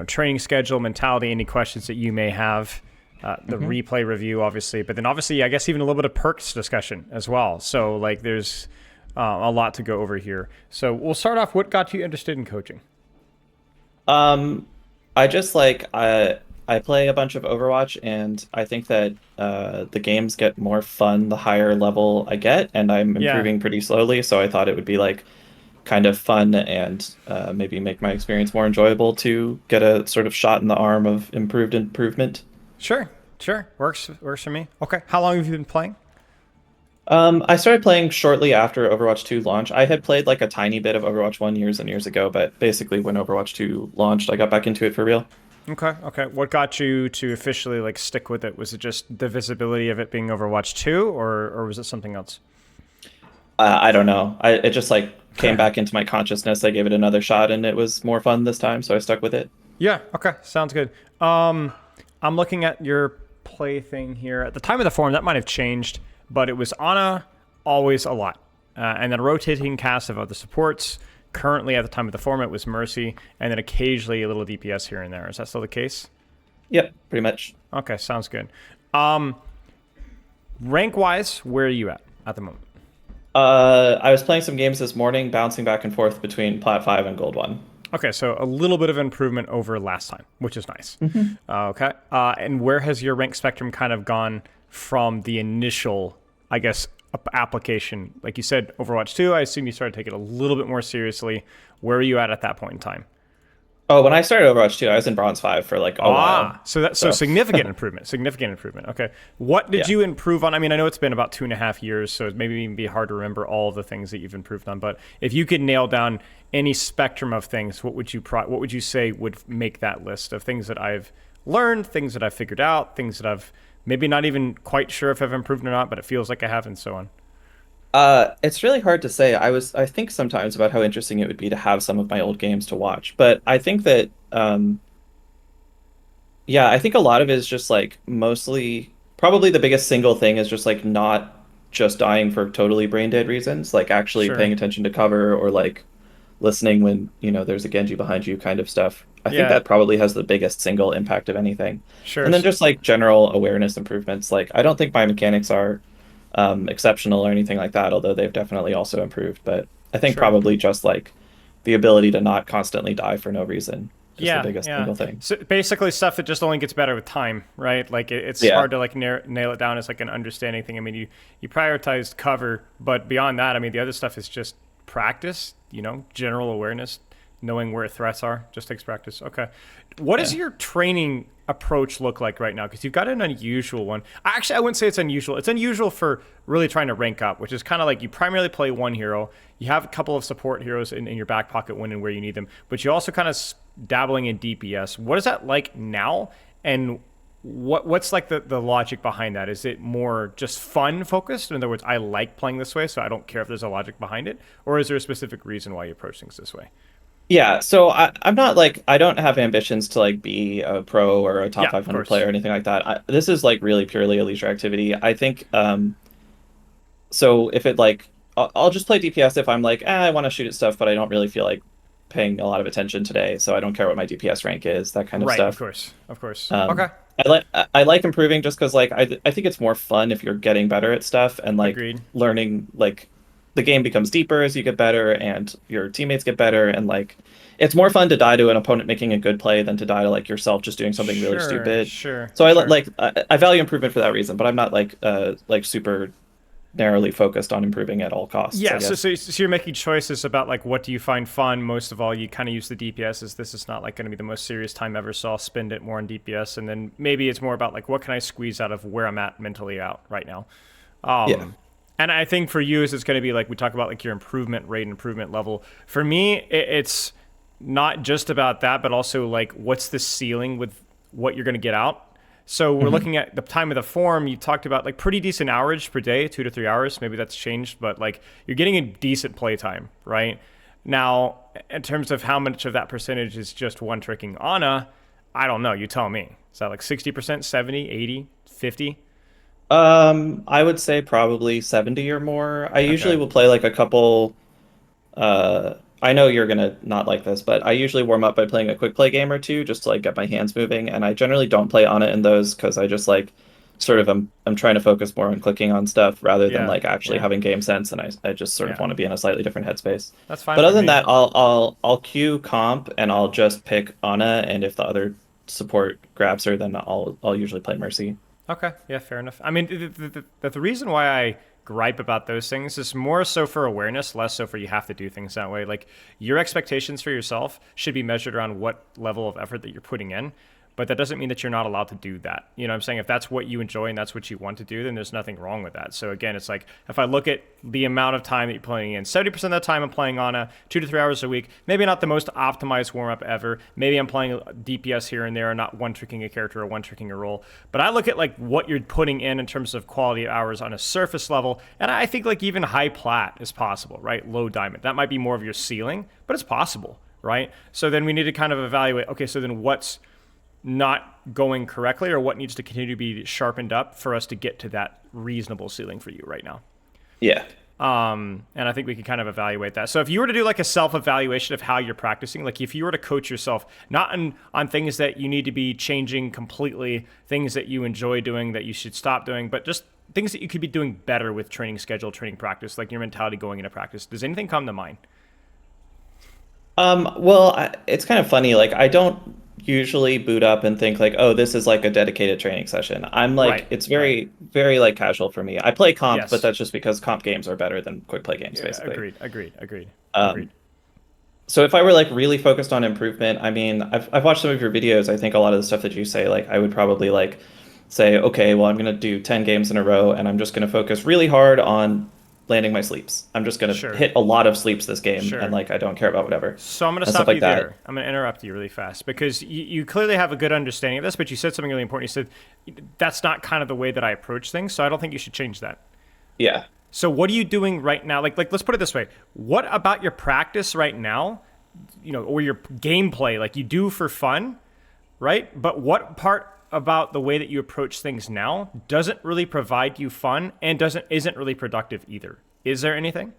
training schedule, mentality, any questions that you may have. The Hmm. replay review, obviously, but then obviously, I guess even a little bit of perks discussion as well. So like, there's a lot to go over here. So we'll start off. What got you interested in coaching? Um, I just like I play a bunch of Overwatch, and I think that the games get more fun the higher level I get, and I'm Yeah, improving pretty slowly. So I thought it would be like kind of fun and maybe make my experience more enjoyable to get a sort of shot in the arm of improved improvement. sure, sure, works for me. Okay, how long have you been playing? I started playing shortly after Overwatch 2 launch. I had played like a tiny bit of Overwatch 1 years and years ago, but basically when Overwatch 2 launched, I got back into it for real. Okay, okay. What got you to officially like stick with it? Was it just the visibility of it being Overwatch 2, or was it something else? I don't know. It just like came back into my consciousness. I gave it another shot and it was more fun this time, so I stuck with it. Yeah, okay, sounds good. I'm looking at your play thing here. At the time of the forum, that might have changed, but it was Ana always a lot, and then a rotating cast of other supports. Currently, at the time of the forum, it was Mercy, and then occasionally a little DPS here and there. Is that still the case? Yep, pretty much. Okay, sounds good. Um, Rank wise, where are you at the moment? I was playing some games this morning, bouncing back and forth between Plat 5 and Gold 1. Okay, so a little bit of improvement over last time, which is nice. Hmm. Okay, and where has your rank spectrum kind of gone from the initial, I guess, application? Like you said, Overwatch 2, I assume you started taking it a little bit more seriously. Where are you at that point in time? Oh, when I started Overwatch 2, I was in Bronze 5 for like a while. So So, significant improvement, significant improvement. Okay, what did yeah. you improve on? I mean, I know it's been about 2.5 years, so it maybe even be hard to remember all of the things that you've improved on. But if you could nail down any spectrum of things, what would you say would make that list of things that I've learned, things that I've figured out, things that I've maybe not even quite sure if I've improved or not, but it feels like I have, and so on. It's really hard to say. I think sometimes about how interesting it would be to have some of my old games to watch, but I think that yeah, I think a lot of it is just like mostly probably the biggest single thing is just like not just dying for totally brain dead reasons, like actually Sure. paying attention to cover or like listening when, there's a Genji behind you kind of stuff. I think Yeah. that probably has the biggest single impact of anything. Sure. And then just like general awareness improvements. Like I don't think my mechanics are exceptional or anything like that, although they've definitely also improved. But I think Sure. probably just like the ability to not constantly die for no reason, just the Yeah, biggest yeah. single thing. So basically, stuff that just only gets better with time, right? Like it's Yeah. hard to like nail it down as like an understanding thing. I mean, you prioritized cover, but beyond that, I mean, the other stuff is just practice. General awareness, knowing where threats are, just takes practice. Okay, what does Yeah. your training approach look like right now? Because you've got an unusual one. Actually, I wouldn't say it's unusual. It's unusual for really trying to rank up, which is kind of like you primarily play one hero. You have a couple of support heroes in your back pocket when and where you need them, but you also kind of dabbling in DPS. What is that like now? And what's like the logic behind that? Is it more just fun focused? In other words, I like playing this way, so I don't care if there's a logic behind it, or is there a specific reason why you approach things this way? Yeah, so I'm not like I don't have ambitions to like be a pro or a top Yeah, of 500 player course. or anything like that. This is like really purely a leisure activity. I think so if it like I'll just play DPS if I'm like, I want to shoot at stuff, but I don't really feel like paying a lot of attention today, so I don't care what my DPS rank is, that kind of Right, of stuff. course, of course. Um, Okay, I like improving just because like I think it's more fun if you're getting better at stuff and like agreed. learning like the game becomes deeper as you get better and your teammates get better and like it's more fun to die to an opponent making a good play than to die to like yourself just doing something really Sure, stupid. sure, So sure. I value improvement for that reason, but I'm not like super narrowly focused on improving at all costs, I Yeah, so, guess. so so you're making choices about like what do you find fun. Most of all, you kind of use the DPS as this is not like going to be the most serious time ever, so I'll spend it more on DPS, and then maybe it's more about like what can I squeeze out of where I'm at mentally out right now. Yeah. And I think for you, is it's going to be like we talk about like your improvement rate, improvement level. For me, it's not just about that, but also like what's the ceiling with what you're going to get out. So we're Hmm. looking at the time of the form. You talked about like pretty decent hourage per day, 2 to 3 hours. Maybe that's changed, but like you're getting a decent play time, right? Now, in terms of how much of that percentage is just one tricking Ana, I don't know. You tell me. Is that like 60%, 70, 80, 50? I would say probably 70 or more. I usually Okay. will play like a couple I know you're gonna not like this, but I usually warm up by playing a quick play game or two just to like get my hands moving, and I generally don't play Ana in those because I just like sort of I'm trying to focus more on clicking on stuff rather than Yeah, like actually yeah, having game sense, and I just sort of yeah. want to be in a slightly different headspace. That's fine But for other than me. that, I'll queue comp and I'll just pick Ana, and if the other support grabs her, then I'll usually play Mercy. Okay, yeah, fair enough. I mean, the reason why I gripe about those things is more so for awareness, less so for you have to do things that way. Like your expectations for yourself should be measured around what level of effort that you're putting in. But that doesn't mean that you're not allowed to do that. You know what I'm saying? If that's what you enjoy and that's what you want to do, then there's nothing wrong with that. So again, it's like if I look at the amount of time that you're playing in, 70% of the time I'm playing on a 2 to 3 hours a week. Maybe not the most optimized warm up ever. Maybe I'm playing DPS here and there, not one tricking a character or one tricking a role. But I look at like what you're putting in terms of quality of hours on a surface level, and I think like even high plat is possible, right? Low diamond. That might be more of your ceiling, but it's possible, right? So then we need to kind of evaluate, okay, so then what's not going correctly or what needs to continue to be sharpened up for us to get to that reasonable ceiling for you right now. Yeah. And I think we can kind of evaluate that. So if you were to do like a self-evaluation of how you're practicing, like if you were to coach yourself, not on things that you need to be changing completely, things that you enjoy doing that you should stop doing, but just things that you could be doing better with training schedule, training practice, like your mentality going into practice. Does anything come to mind? It's kind of funny. Like, I don't usually boot up and think like, oh, this is like a dedicated training session. I'm like, Right, it's right. very, very like casual for me. I play comp, but Yes. that's just because comp games are better than quick play games, Yeah, basically. agreed, agreed, agreed, agreed. Um, so if I were like really focused on improvement, I mean, I've watched some of your videos. I think a lot of the stuff that you say, like, I would probably like say, okay, well, I'm gonna do 10 games in a row, and I'm just gonna focus really hard on landing my sleeps. I'm just gonna Sure, hit a lot of sleeps this game, and sure. like I don't care about whatever So I'm going to and stuff stop you like that. there. I'm going to interrupt you really fast because you clearly have a good understanding of this, but you said something really important. You said that's not kind of the way that I approach things, so I don't think you should change that. Yeah. So what are you doing right now? Like let's put it this way. What about your practice right now, or your gameplay, like you do for fun, right? But what part about the way that you approach things now doesn't really provide you fun and isn't really productive either? Is there anything?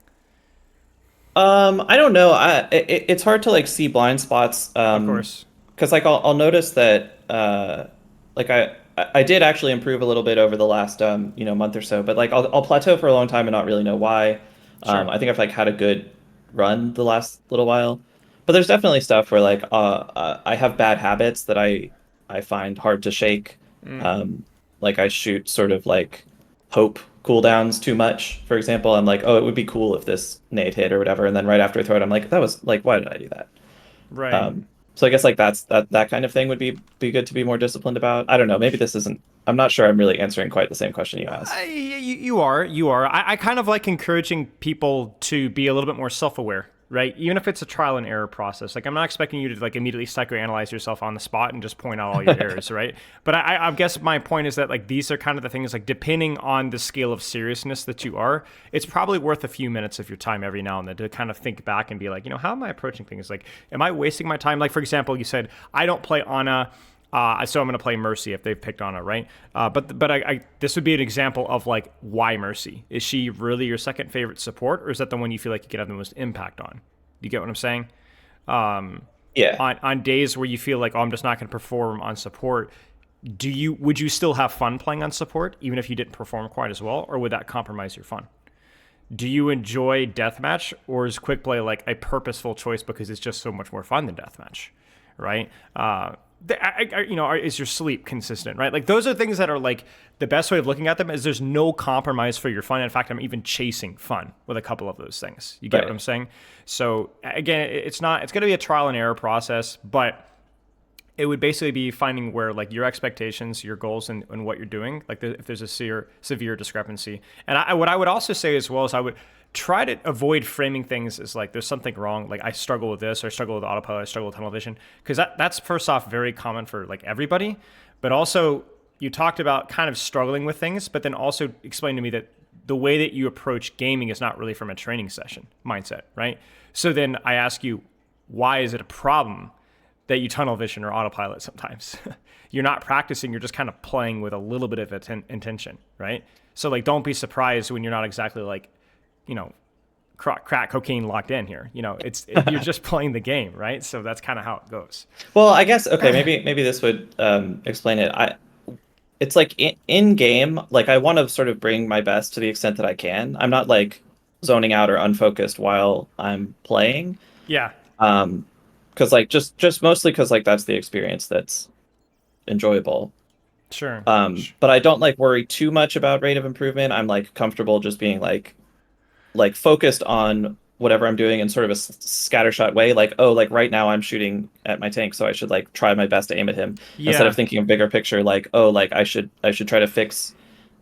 I don't know. It's hard to like see blind spots. Of course. Because like I'll notice that like I did actually improve a little bit over the last month or so, but like I'll plateau for a long time and not really know why. Sure. I think I've like had a good run the last little while, but there's definitely stuff where like I have bad habits that I find hard to shake. Um, like I shoot sort of like hope cooldowns too much. For example, I'm like, oh, it would be cool if this nade hit or whatever, and then right after I throw it, I'm like, that was like, why did I do that? Right. So I guess like that kind of thing would be good to be more disciplined about. I don't know. Maybe this isn't. I'm not sure. I'm really answering quite the same question you asked. You are. I kind of like encouraging people to be a little bit more self-aware, right? Even if it's a trial and error process. Like I'm not expecting you to like immediately psychoanalyze yourself on the spot and just point out all your errors, right? But I guess my point is that like these are kind of the things like depending on the scale of seriousness that you are, it's probably worth a few minutes of your time every now and then to kind of think back and be like, how am I approaching things? Like, am I wasting my time? Like for example, you said I don't play Ana. So I'm going to play Mercy if they've picked on it, right? But this would be an example of like why Mercy? Is she really your second favorite support, or is that the one you feel like you could have the most impact on? You get what I'm saying? Yeah. On days where you feel like, oh, I'm just not going to perform on support, would you still have fun playing on support even if you didn't perform quite as well, or would that compromise your fun? Do you enjoy deathmatch, or is quick play like a purposeful choice because it's just so much more fun than deathmatch, right? Is your sleep consistent, right? Like those are things that are like the best way of looking at them is there's no compromise for your fun. In fact, I'm even chasing fun with a couple of those things. You get Right. what I'm saying? So again, it's going to be a trial and error process, but it would basically be finding where like your expectations, your goals, and what you're doing, like if there's a severe discrepancy. And what I would also say as well is I would try to avoid framing things as like there's something wrong. Like I struggle with this, or I struggle with autopilot, I struggle with tunnel vision, because that's first off very common for like everybody. But also you talked about kind of struggling with things, but then also explain to me that the way that you approach gaming is not really from a training session mindset, right? So then I ask you, why is it a problem that you tunnel vision or autopilot sometimes? You're not practicing, you're just kind of playing with a little bit of intention, right? So like don't be surprised when you're not exactly like, crack cocaine locked in here. You're just playing the game, right? So that's kind of how it goes. Well, I guess okay, maybe this would explain it. It's like in game, like I want to sort of bring my best to the extent that I can. I'm not like zoning out or unfocused while I'm playing. Yeah, Um, because like just mostly because like that's the experience that's enjoyable. sure. But I don't like worry too much about rate of improvement. I'm like comfortable just being like focused on whatever I'm doing in sort of a scattershot way. Like, oh, like right now I'm shooting at my tank, so I should like try my best to aim at him instead of Yeah, thinking of bigger picture. Like, oh, like I should try to fix,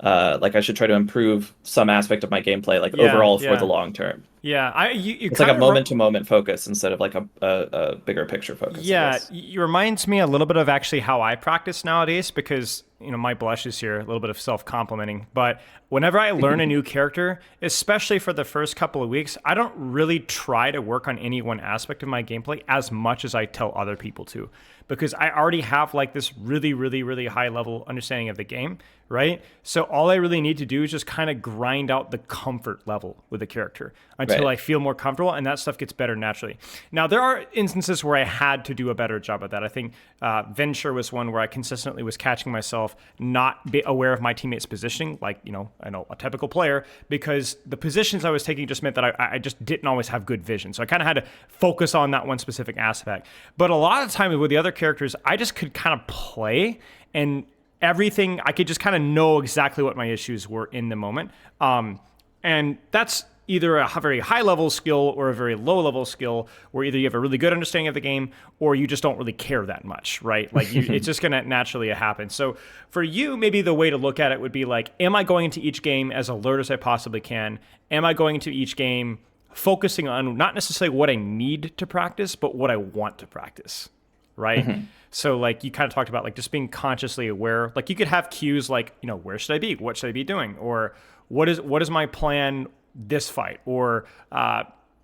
like I should try to improve some aspect of my gameplay, like yeah, overall for the yeah, long term. yeah. You It's like kind a of moment to moment focus instead of like a bigger picture focus, I Yeah, guess. it reminds me a little bit of actually how I practice nowadays because, my blush is here, a little bit of self complimenting. But whenever I learn a new character, especially for the first couple of weeks, I don't really try to work on any one aspect of my gameplay as much as I tell other people to because I already have like this really, really, really high level understanding of the game, right? So all I really need to do is just kind of grind out the comfort level with the character until Right. I feel more comfortable, and that stuff gets better naturally. Now, there are instances where I had to do a better job at that. I think Venture was one where I consistently was catching myself not be aware of my teammates' positioning, like, I know a typical player, because the positions I was taking just meant that I just didn't always have good vision. So I kind of had to focus on that one specific aspect. But a lot of times with the other characters, I just could kind of play and everything, I could just kind of know exactly what my issues were in the moment. And that's either a very high level skill or a very low level skill, where either you have a really good understanding of the game or you just don't really care that much, right? Like it's just going to naturally happen. So for you, maybe the way to look at it would be like, am I going into each game as alert as I possibly can? Am I going into each game focusing on not necessarily what I need to practice, but what I want to practice? Right. So like you kind of talked about like just being consciously aware. Like you could have cues like, where should I be? What should I be doing? Or what is my plan this fight? Or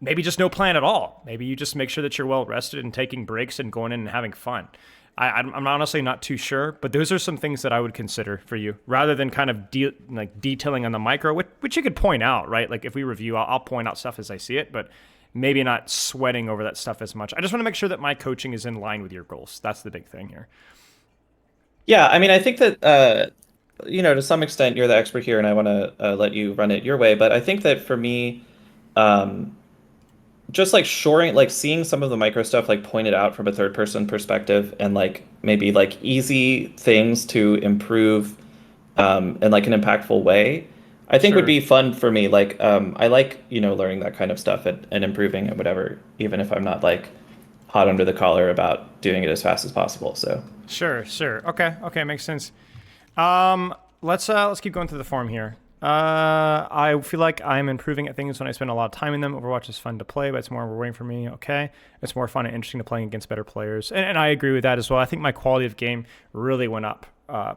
maybe just no plan at all. Maybe you just make sure that you're well rested and taking breaks and going in and having fun. I'm honestly not too sure, but those are some things that I would consider for you, rather than kind of like detailing on the micro, which you could point out, right? Like if we review, I'll point out stuff as I see it, but maybe not sweating over that stuff as much. I just want to make sure that my coaching is in line with your goals. That's the big thing here. Yeah, I mean, I think that to some extent you're the expert here, and I want to let you run it your way. But I think that for me, um, just like shoring, like seeing some of the micro stuff like pointed out from a third person perspective, and like maybe like easy things to improve in like an impactful way, I think would Sure. be fun for me. Like I like learning that kind of stuff and improving and whatever, even if I'm not like hot under the collar about doing it as fast as possible. So. Sure, sure. Okay, okay, makes sense. Um, let's keep going through the form here. I feel like I'm improving at things when I spend a lot of time in them. Overwatch is fun to play, but it's more rewarding for me. Okay, it's more fun and interesting to playing against better players, and I agree with that as well. I think my quality of game really went up,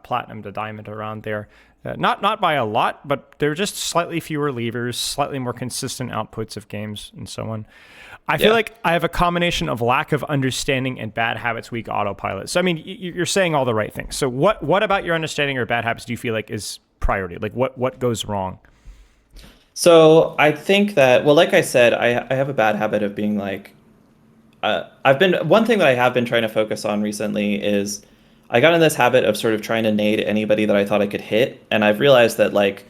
platinum to diamond around there. Not by a lot, but there are just slightly fewer levers, slightly more consistent outputs of games, and so on. I feel Yeah. like I have a combination of lack of understanding and bad habits, weak autopilot. So I mean, you're saying all the right things. So what about your understanding or bad habits do you feel like is priority? Like what goes wrong? So I think that, well, like I said, I have a bad habit of being like, I've been, one thing that I have been trying to focus on recently is I got in this habit of sort of trying to nade anybody that I thought I could hit. And I've realized that like,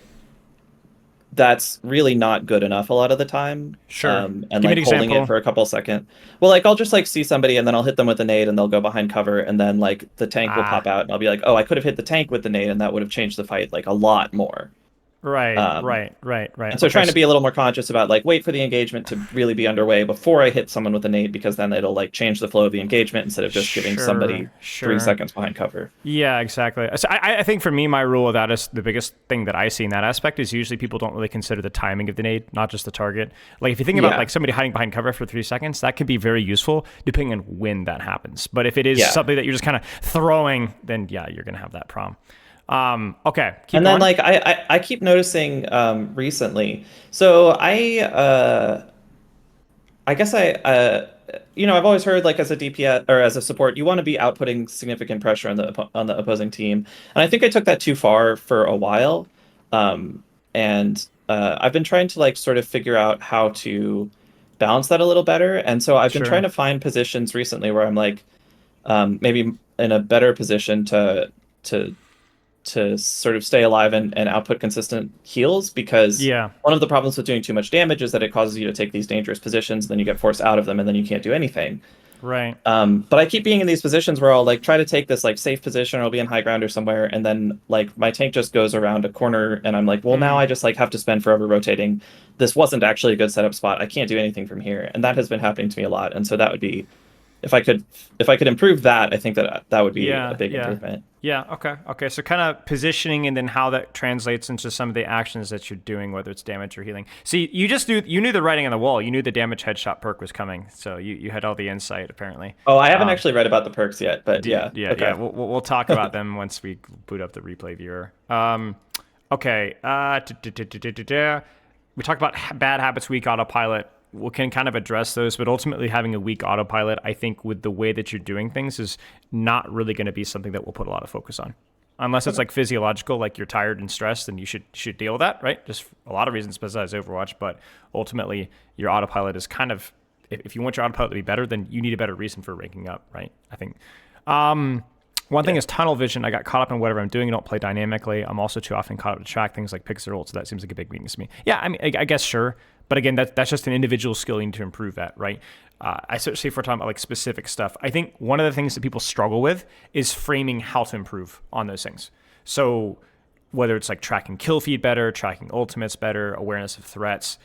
that's really not good enough a lot of the time. Sure. And Give me an like holding it example. for a couple seconds. Well, like I'll just like see somebody and then I'll hit them with a nade and they'll go behind cover and then like the tank will pop Ah, out and I'll be like, oh, I could have hit the tank with the nade and that would have changed the fight like a lot more. right, Um, right, right, right. And so Okay. trying to be a little more conscious about like wait for the engagement to really be underway before I hit someone with a nade because then it'll like change the flow of the engagement instead of just giving somebody Sure, three sure. seconds behind cover. Yeah, exactly. So I think for me, my rule of that is the biggest thing that I see in that aspect is usually people don't really consider the timing of the nade, not just the target. Like if you think about Yeah. like somebody hiding behind cover for 3 seconds, that can be very useful depending on when that happens. But if it is Yeah. something that you're just kind of throwing, then yeah, you're gonna have that problem. Okay, keep And then going. like I keep noticing recently. So I guess I've always heard like as a DPS or as a support, you want to be outputting significant pressure on on the opposing team. And I think I took that too far for a while. And I've been trying to like sort of figure out how to balance that a little better. And so I've been trying Sure. to find positions recently where I'm like maybe in a better position to to sort of stay alive and output consistent heals because Yeah. one of the problems with doing too much damage is that it causes you to take these dangerous positions, then you get forced out of them, and then you can't do anything. Right. But I keep being in these positions where I'll like try to take this like safe position or I'll be in high ground or somewhere, and then like my tank just goes around a corner and I'm like, well, now Mm. I just like have to spend forever rotating. This wasn't actually a good setup spot. I can't do anything from here. And that has been happening to me a lot. And so that would be if I could improve that, I think that that would be a Yeah. big Yeah. improvement. Yeah. Okay. Okay. So kind of positioning and then how that translates into some of the actions that you're doing, whether it's damage or healing. See, you knew the writing on the wall. You knew the damage headshot perk was coming, so you had all the insight apparently. Oh, I haven't Um, actually read about the perks yet, but yeah. yeah. Yeah. Okay. We'll talk about them once we boot up the replay viewer. Okay. We talked about bad habits, weak autopilot. We can kind of address those, but ultimately having a weak autopilot, I think with the way that you're doing things is not really going to be something that we'll put a lot of focus on. Unless it's Okay. like physiological, like you're tired and stressed, then you should deal with that, right? Just a lot of reasons besides Overwatch, but ultimately your autopilot is kind of, if you want your autopilot to be better, then you need a better reason for ranking up, right? I think. One thing Yeah. is tunnel vision. I got caught up in whatever I'm doing. I don't play dynamically. I'm also too often caught up to track things like pixel ult, so that seems like a big weakness to me. Yeah, I mean, I guess sure, but again, that's just an individual skill you need to improve at, right? I especially if we're talking about like specific stuff. I think one of the things that people struggle with is framing how to improve on those things. So whether it's like tracking kill feed better, tracking ultimates better, awareness of threats,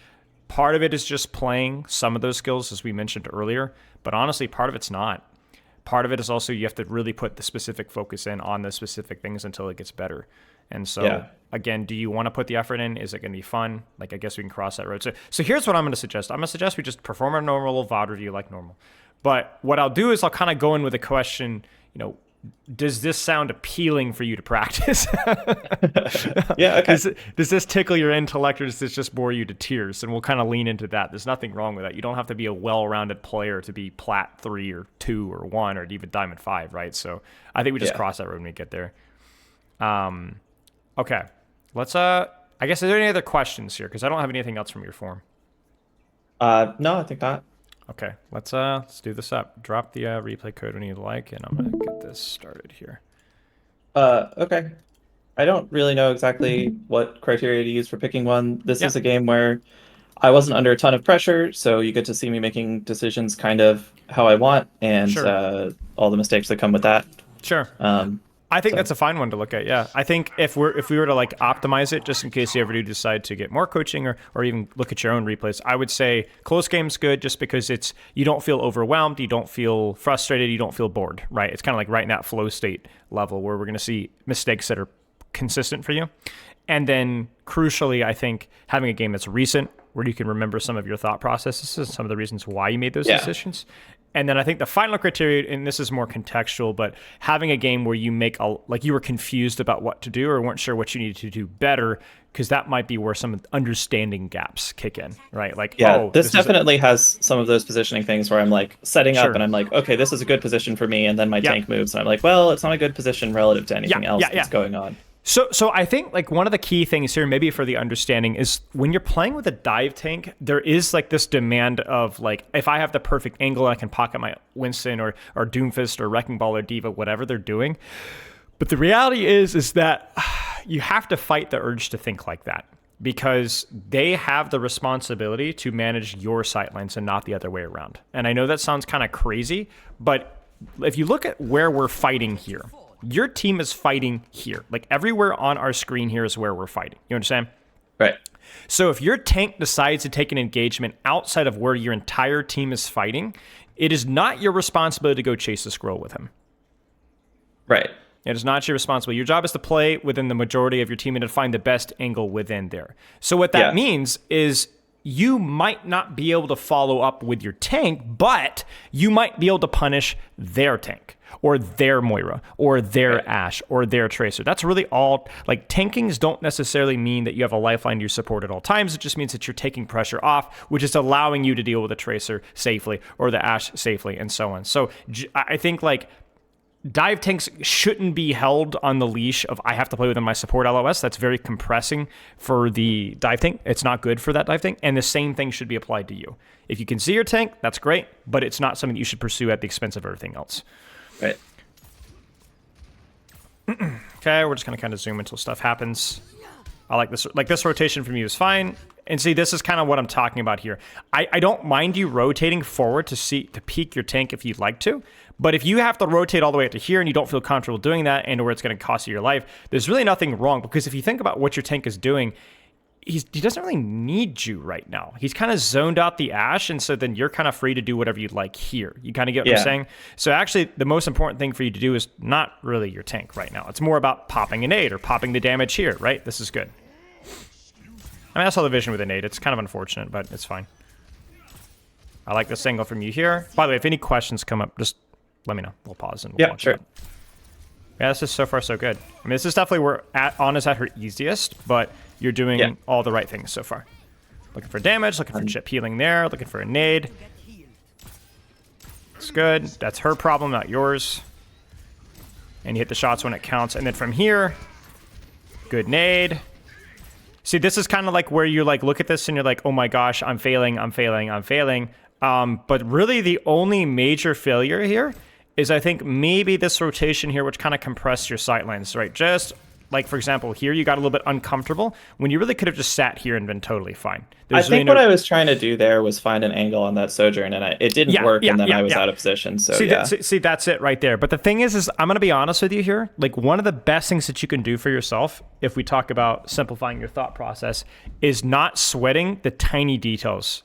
part of it is just playing some of those skills, as we mentioned earlier. But honestly, part of it's not. Part of it is also you have to really put the specific focus in on the specific things until it gets better. And so, Yeah. again, do you want to put the effort in? Is it going to be fun? Like, I guess we can cross that road. So here's what I'm going to suggest. I'm going to suggest we just perform a normal VOD review like normal. But what I'll do is I'll kind of go in with a question, does this sound appealing for you to practice? Yeah, okay. Does this tickle your intellect, or does this just bore you to tears? And we'll kind of lean into that. There's nothing wrong with that. You don't have to be a well-rounded player to be plat 3 or 2 or 1 or even diamond 5, right? So I think we just Yeah. cross that road when we get there. Okay. Let's I guess, are there any other questions here? Because I don't have anything else from your form. No, I think not. Okay, let's do this up. Drop the replay code when you like, and I'm gonna get this started here. Okay. I don't really know exactly what criteria to use for picking one. This Yeah, is a game where I wasn't under a ton of pressure, so you get to see me making decisions kind of how I want and sure, all the mistakes that come with that. sure. Um, I think so that's a fine one to look at. Yeah, I think if we were to like optimize it, just in case you ever do decide to get more coaching or even look at your own replays, I would say close game's good just because you don't feel overwhelmed, you don't feel frustrated, you don't feel bored, right? It's kind of like right in that flow state level where we're going to see mistakes that are consistent for you. And then crucially, I think having a game that's recent where you can remember some of your thought processes and some of the reasons why you made those yeah. decisions. And then I think the final criteria, and this is more contextual, but having a game where you like you were confused about what to do or weren't sure what you needed to do better, because that might be where some understanding gaps kick in, right? Like, Yeah, oh, this definitely has some of those positioning things where I'm like setting up Sure. and I'm like, okay, this is a good position for me, and then my Yeah. tank moves and I'm like, well, it's not a good position relative to anything else yeah, that's yeah. going on. So I think like one of the key things here, maybe for the understanding, is when you're playing with a dive tank, there is like this demand of like, if I have the perfect angle, I can pocket my Winston or Doomfist or Wrecking Ball or Diva, whatever they're doing. But the reality is that you have to fight the urge to think like that because they have the responsibility to manage your sightlines and not the other way around. And I know that sounds kind of crazy, but if you look at where we're fighting here, your team is fighting here. Like everywhere on our screen here is where we're fighting. You understand? Right. So if your tank decides to take an engagement outside of where your entire team is fighting, it is not your responsibility to go chase a scroll with him. Right. It is not your responsibility. Your job is to play within the majority of your team and to find the best angle within there. So what that Yeah. means is you might not be able to follow up with your tank, but you might be able to punish their tank or their Moira or their Ashe or their Tracer. That's really all. Like tankings don't necessarily mean that you have a lifeline to your support at all times. It just means that you're taking pressure off, which is allowing you to deal with the Tracer safely or the Ashe safely and so on. So I think like dive tanks shouldn't be held on the leash of I have to play within my support LOS. That's very compressing for the dive tank. It's not good for that dive tank. And the same thing should be applied to you. If you can see your tank, that's great, but it's not something you should pursue at the expense of everything else. Right. Okay, we're just gonna kind of zoom until stuff happens. I like this. Like this rotation from you is fine. And see, this is kind of what I'm talking about here. I don't mind you rotating forward to peek your tank if you'd like to. But if you have to rotate all the way up to here and you don't feel comfortable doing that and or it's going to cost you your life, there's really nothing wrong. Because if you think about what your tank is doing, he doesn't really need you right now. He's kind of zoned out the Ashe, and so then you're kind of free to do whatever you'd like here. You kind of get what I'm saying? So actually, the most important thing for you to do is not really your tank right now. It's more about popping a nade or popping the damage here, right? This is good. I mean, I saw the vision with a nade. It's kind of unfortunate, but it's fine. I like this angle from you here. By the way, if any questions come up, just let me know. We'll pause and we'll watch it. Yeah, this is so far so good. I mean, this is definitely where Ana's at her easiest, but you're doing all the right things so far. Looking for damage, looking for chip healing there, looking for a nade. It's good. That's her problem, not yours. And you hit the shots when it counts. And then from here, good nade. See, this is kind of like where you like look at this and you're like, oh my gosh, I'm failing, I'm failing, I'm failing. But really the only major failure here is I think maybe this rotation here, which kind of compressed your sightlines, right? Just like, for example, here you got a little bit uncomfortable when you really could have just sat here and been totally fine. There's I think what I was trying to do there was find an angle on that Sojourn, and it didn't work, and then I was out of position. So see, that's it right there. But the thing is I'm going to be honest with you here. Like, one of the best things that you can do for yourself, if we talk about simplifying your thought process, is not sweating the tiny details,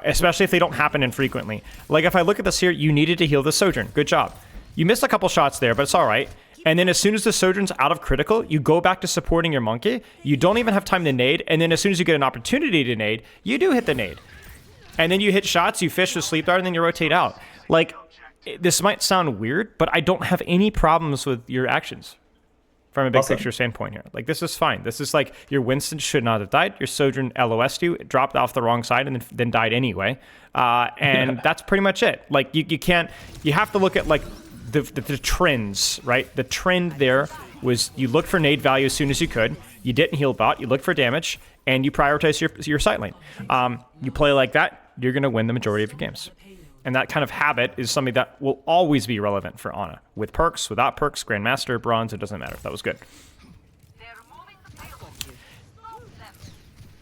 especially if they don't happen infrequently. Like, if I look at this here, you needed to heal the Sojourn. Good job. You missed a couple shots there, but it's all right. And then as soon as the Sojourn's out of critical, you go back to supporting your monkey. You don't even have time to nade. And then as soon as you get an opportunity to nade, you do hit the nade. And then you hit shots, you fish with Sleep Dart, and then you rotate out. Like, this might sound weird, but I don't have any problems with your actions from a big picture standpoint here. Like, this is fine. This is like your Winston should not have died. Your Sojourn LOS'd you, it dropped off the wrong side, and then died anyway. And that's pretty much it. Like, you have to look at, like, the trends, right? The trend there was you looked for nade value as soon as you could. You didn't heal bot. You looked for damage, and you prioritize your sight lane. You play like that, you're going to win the majority of your games. And that kind of habit is something that will always be relevant for Ana. With perks, without perks, Grandmaster, Bronze, it doesn't matter. That was good.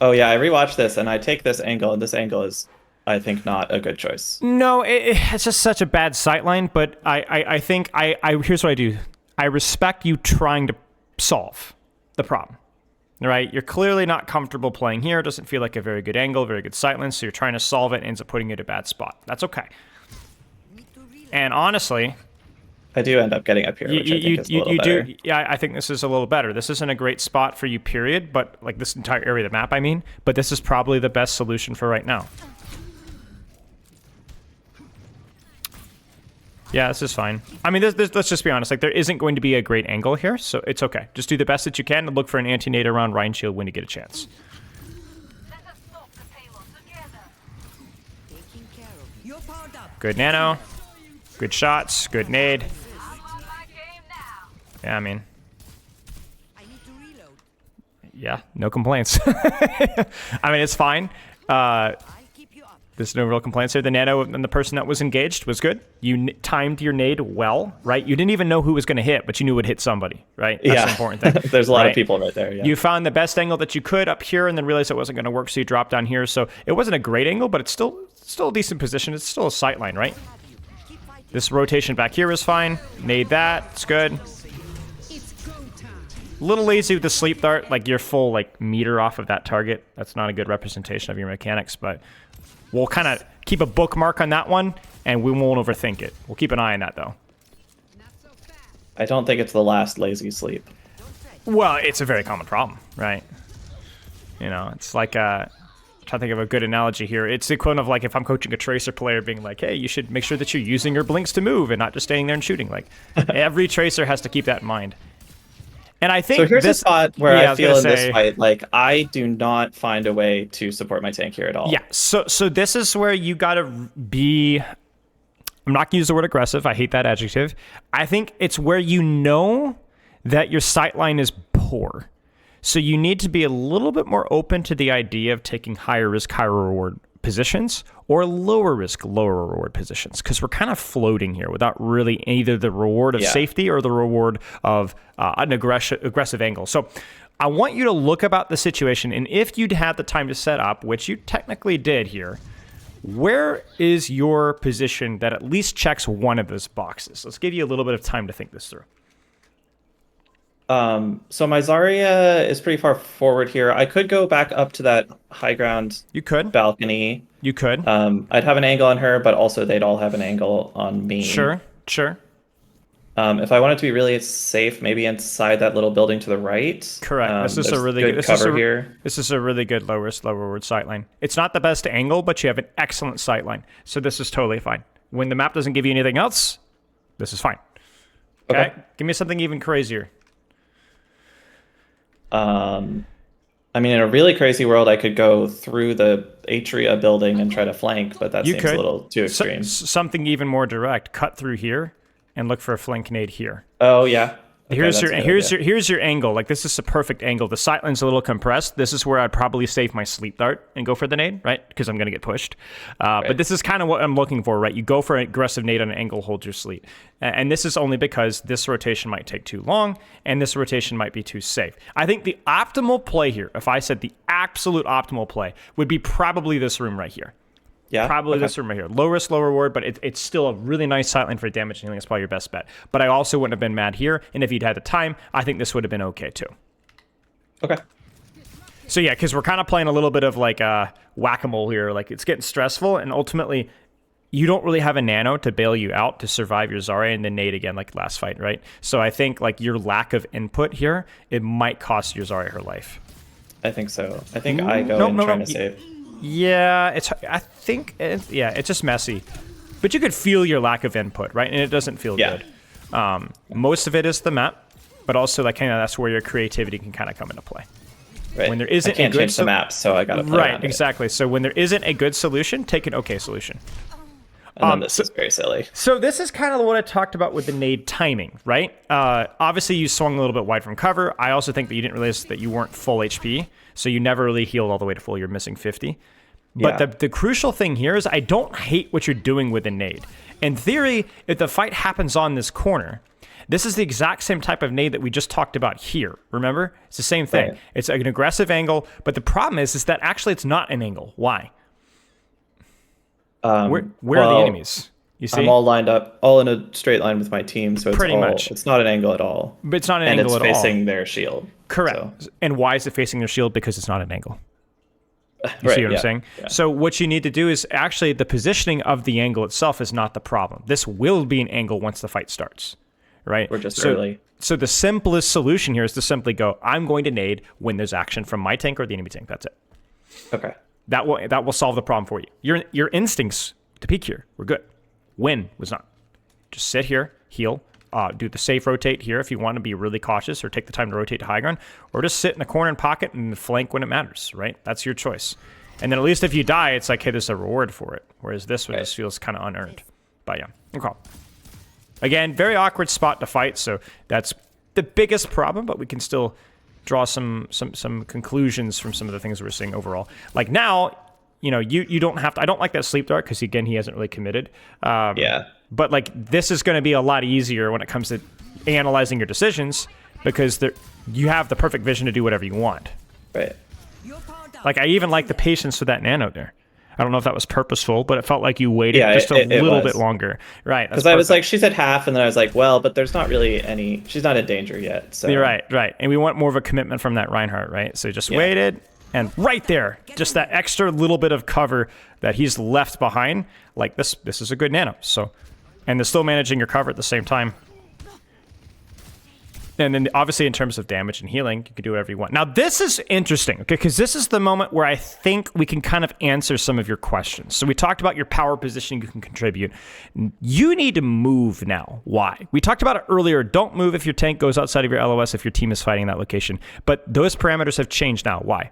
Oh, yeah, I rewatched this, and I take this angle, and this angle is, I think, not a good choice. No, it's just such a bad sightline, but I think here's what I do. I respect you trying to solve the problem, right? You're clearly not comfortable playing here. It doesn't feel like a very good angle, very good sightline, so you're trying to solve it and ends up putting you in a bad spot. That's okay. And honestly, I do end up getting up here, which I think is a little better. Yeah, I think this is a little better. This isn't a great spot for you, period, but like this entire area of the map, I mean, but this is probably the best solution for right now. Yeah, this is fine. I mean, let's just be honest. Like, there isn't going to be a great angle here, so it's okay. Just do the best that you can and look for an anti-nade around Rhine Shield when you get a chance. Good nano. Good shots. Good nade. Yeah, I mean. Yeah, no complaints. I mean, it's fine. There's no real complaints here. The nano and the person that was engaged was good. You timed your nade well, right? You didn't even know who was going to hit, but you knew it would hit somebody, right? That's the important thing. There's a lot of people right there. Yeah. You found the best angle that you could up here and then realized it wasn't going to work, so you dropped down here. So it wasn't a great angle, but it's still a decent position. It's still a sight line, right? This rotation back here is fine. Nade that. It's good. A little lazy with the Sleep Dart. Like, you're full like meter off of that target. That's not a good representation of your mechanics, but we'll kind of keep a bookmark on that one, and we won't overthink it. We'll keep an eye on that, though. I don't think it's the last lazy sleep. Well, it's a very common problem, right? You know, it's like, trying to think of a good analogy here. It's the equivalent of, like, if I'm coaching a Tracer player being like, hey, you should make sure that you're using your blinks to move and not just staying there and shooting. Like, every Tracer has to keep that in mind. And I think so here's a spot where I feel in this fight, like, I do not find a way to support my tank here at all. Yeah, so this is where you gotta be I'm not going to use the word aggressive. I hate that adjective. I think it's where you know that your sightline is poor. So you need to be a little bit more open to the idea of taking higher risk, higher reward positions or lower risk, lower reward positions, because we're kind of floating here without really either the reward of safety or the reward of an aggressive angle. So I want you to look about the situation, and if you'd had the time to set up, which you technically did here, where is your position that at least checks one of those boxes? Let's give you a little bit of time to think this through. So my Zarya is pretty far forward here. I could go back up to that high ground You could. balcony. You could. I'd have an angle on her, but also they'd all have an angle on me. Sure. If I wanted to be really safe, maybe inside that little building to the right. Correct. This is a there's really good cover here. This is a really good low risk, low reward sightline. It's not the best angle, but you have an excellent sightline. So this is totally fine. When the map doesn't give you anything else, this is fine. Okay. Give me something even crazier. I mean, in a really crazy world, I could go through the Atria building and try to flank, but that seems a little too extreme. Something even more direct. Cut through here and look for a flank nade here. Oh yeah. Okay, here's your angle. Like, this is a perfect angle. The sightline's a little compressed. This is where I'd probably save my sleep dart and go for the nade, right? Because I'm going to get pushed. But this is kind of what I'm looking for, right? You go for an aggressive nade on an angle, hold your sleep. And this is only because this rotation might take too long and this rotation might be too safe. I think the optimal play here, if I said the absolute optimal play, would be probably this room right here. Yeah, probably this room right here. Low risk, low reward, but it's still a really nice sightline for damage and healing. It's probably your best bet. But I also wouldn't have been mad here. And if you'd had the time, I think this would have been okay too. Okay. So yeah, because we're kind of playing a little bit of like whack-a-mole here. Like, it's getting stressful, and ultimately, you don't really have a nano to bail you out to survive your Zarya and then nade again like last fight, right? So I think like your lack of input here, it might cost your Zarya her life. I think so. I think I go in trying to save. Yeah, it's just messy. But you could feel your lack of input, right? And it doesn't feel good. Most of it is the map, but also like kind of that's where your creativity can kind of come into play. Right. When there isn't I can't change the map, so I gotta play around exactly. So when there isn't a good solution, take an okay solution. And then this is very silly. So this is kind of what I talked about with the nade timing, right? Obviously, you swung a little bit wide from cover. I also think that you didn't realize that you weren't full HP, so you never really healed all the way to full. You're missing 50. But the crucial thing here is I don't hate what you're doing with the nade. In theory, if the fight happens on this corner, this is the exact same type of nade that we just talked about here. Remember? It's the same thing. Right. It's an aggressive angle, but the problem is that actually it's not an angle. Why? Where are the enemies? You see? I'm all lined up, all in a straight line with my team, so much. It's not an angle at all. But it's not an angle at all. And it's facing their shield. Correct. So. And why is it facing their shield? Because it's not an angle. You see what I'm saying? Yeah. So what you need to do is actually the positioning of the angle itself is not the problem. This will be an angle once the fight starts, right? We're just early. So the simplest solution here is to simply go, I'm going to nade when there's action from my tank or the enemy tank. That's it. Okay. That will solve the problem for you. Your instincts to peek here were good. Win was not. Just sit here, heal, do the safe rotate here if you want to be really cautious or take the time to rotate to high ground, or just sit in the corner and pocket and flank when it matters, right? That's your choice. And then at least if you die, it's like, hey, there's a reward for it. Whereas this one just feels kind of unearned. But yeah, okay. Again, very awkward spot to fight, so that's the biggest problem, but we can still draw some conclusions from some of the things we're seeing overall. Like now, you don't have to. I don't like that sleep dart because again, he hasn't really committed. But like this is going to be a lot easier when it comes to analyzing your decisions because you have the perfect vision to do whatever you want. Right. Like I even like the patience with that nano there. I don't know if that was purposeful, but it felt like you waited just a little bit longer. Right. Because I was like, she's at half, and then I was like, well, but there's not really any, she's not in danger yet. So you're right. And we want more of a commitment from that Reinhardt, right? So just waited, and right there, just that extra little bit of cover that he's left behind, like this is a good nano. So, and they're still managing your cover at the same time. And then obviously in terms of damage and healing, you can do whatever you want. Now this is interesting, okay? Because this is the moment where I think we can kind of answer some of your questions. So we talked about your power positioning you can contribute. You need to move now. Why? We talked about it earlier. Don't move if your tank goes outside of your LOS if your team is fighting in that location. But those parameters have changed now. Why?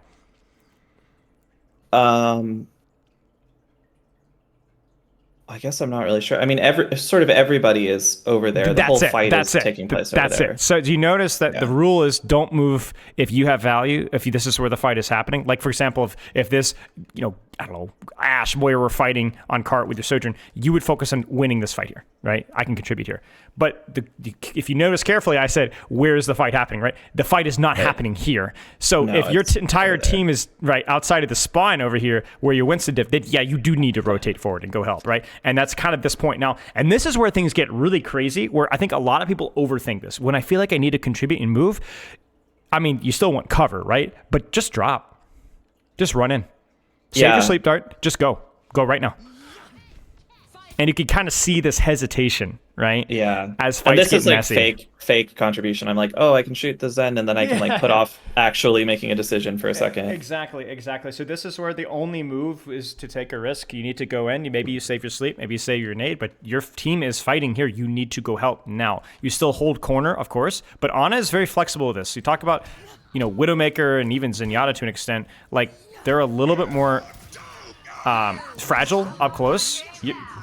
I guess I'm not really sure. I mean, everybody is over there. The whole That's it. fight That's is it. taking place over That's there. it. So do you notice that the Yeah. rule is don't move if you have value, if this is where the fight is happening? Like, for example, if this, I don't know, Ash, where we're fighting on cart with your Sojourn, you would focus on winning this fight here, right? I can contribute here. But if you notice carefully, I said, where's the fight happening, right? The fight is not happening here. So No, if your it's entire over there. team is right outside of the spine over here where your Winston diff, then yeah, you do need to rotate forward and go help, right? And that's kind of this point now. And this is where things get really crazy, where I think a lot of people overthink this. When I feel like I need to contribute and move, I mean, you still want cover, right? But just drop. Just run in. Save Yeah. your sleep dart. Just go. Go right now. And you can kind of see this hesitation, right? Yeah. As And fights this get is like messy. fake contribution. I'm like, oh, I can shoot the Zen, and then I can like put off actually making a decision for a second. Exactly. So this is where the only move is to take a risk. You need to go in. Maybe you save your sleep. Maybe you save your nade. But your team is fighting here. You need to go help now. You still hold corner, of course. But Ana is very flexible with this. You talk about, Widowmaker and even Zenyatta to an extent. Like, they're a little bit more fragile up close.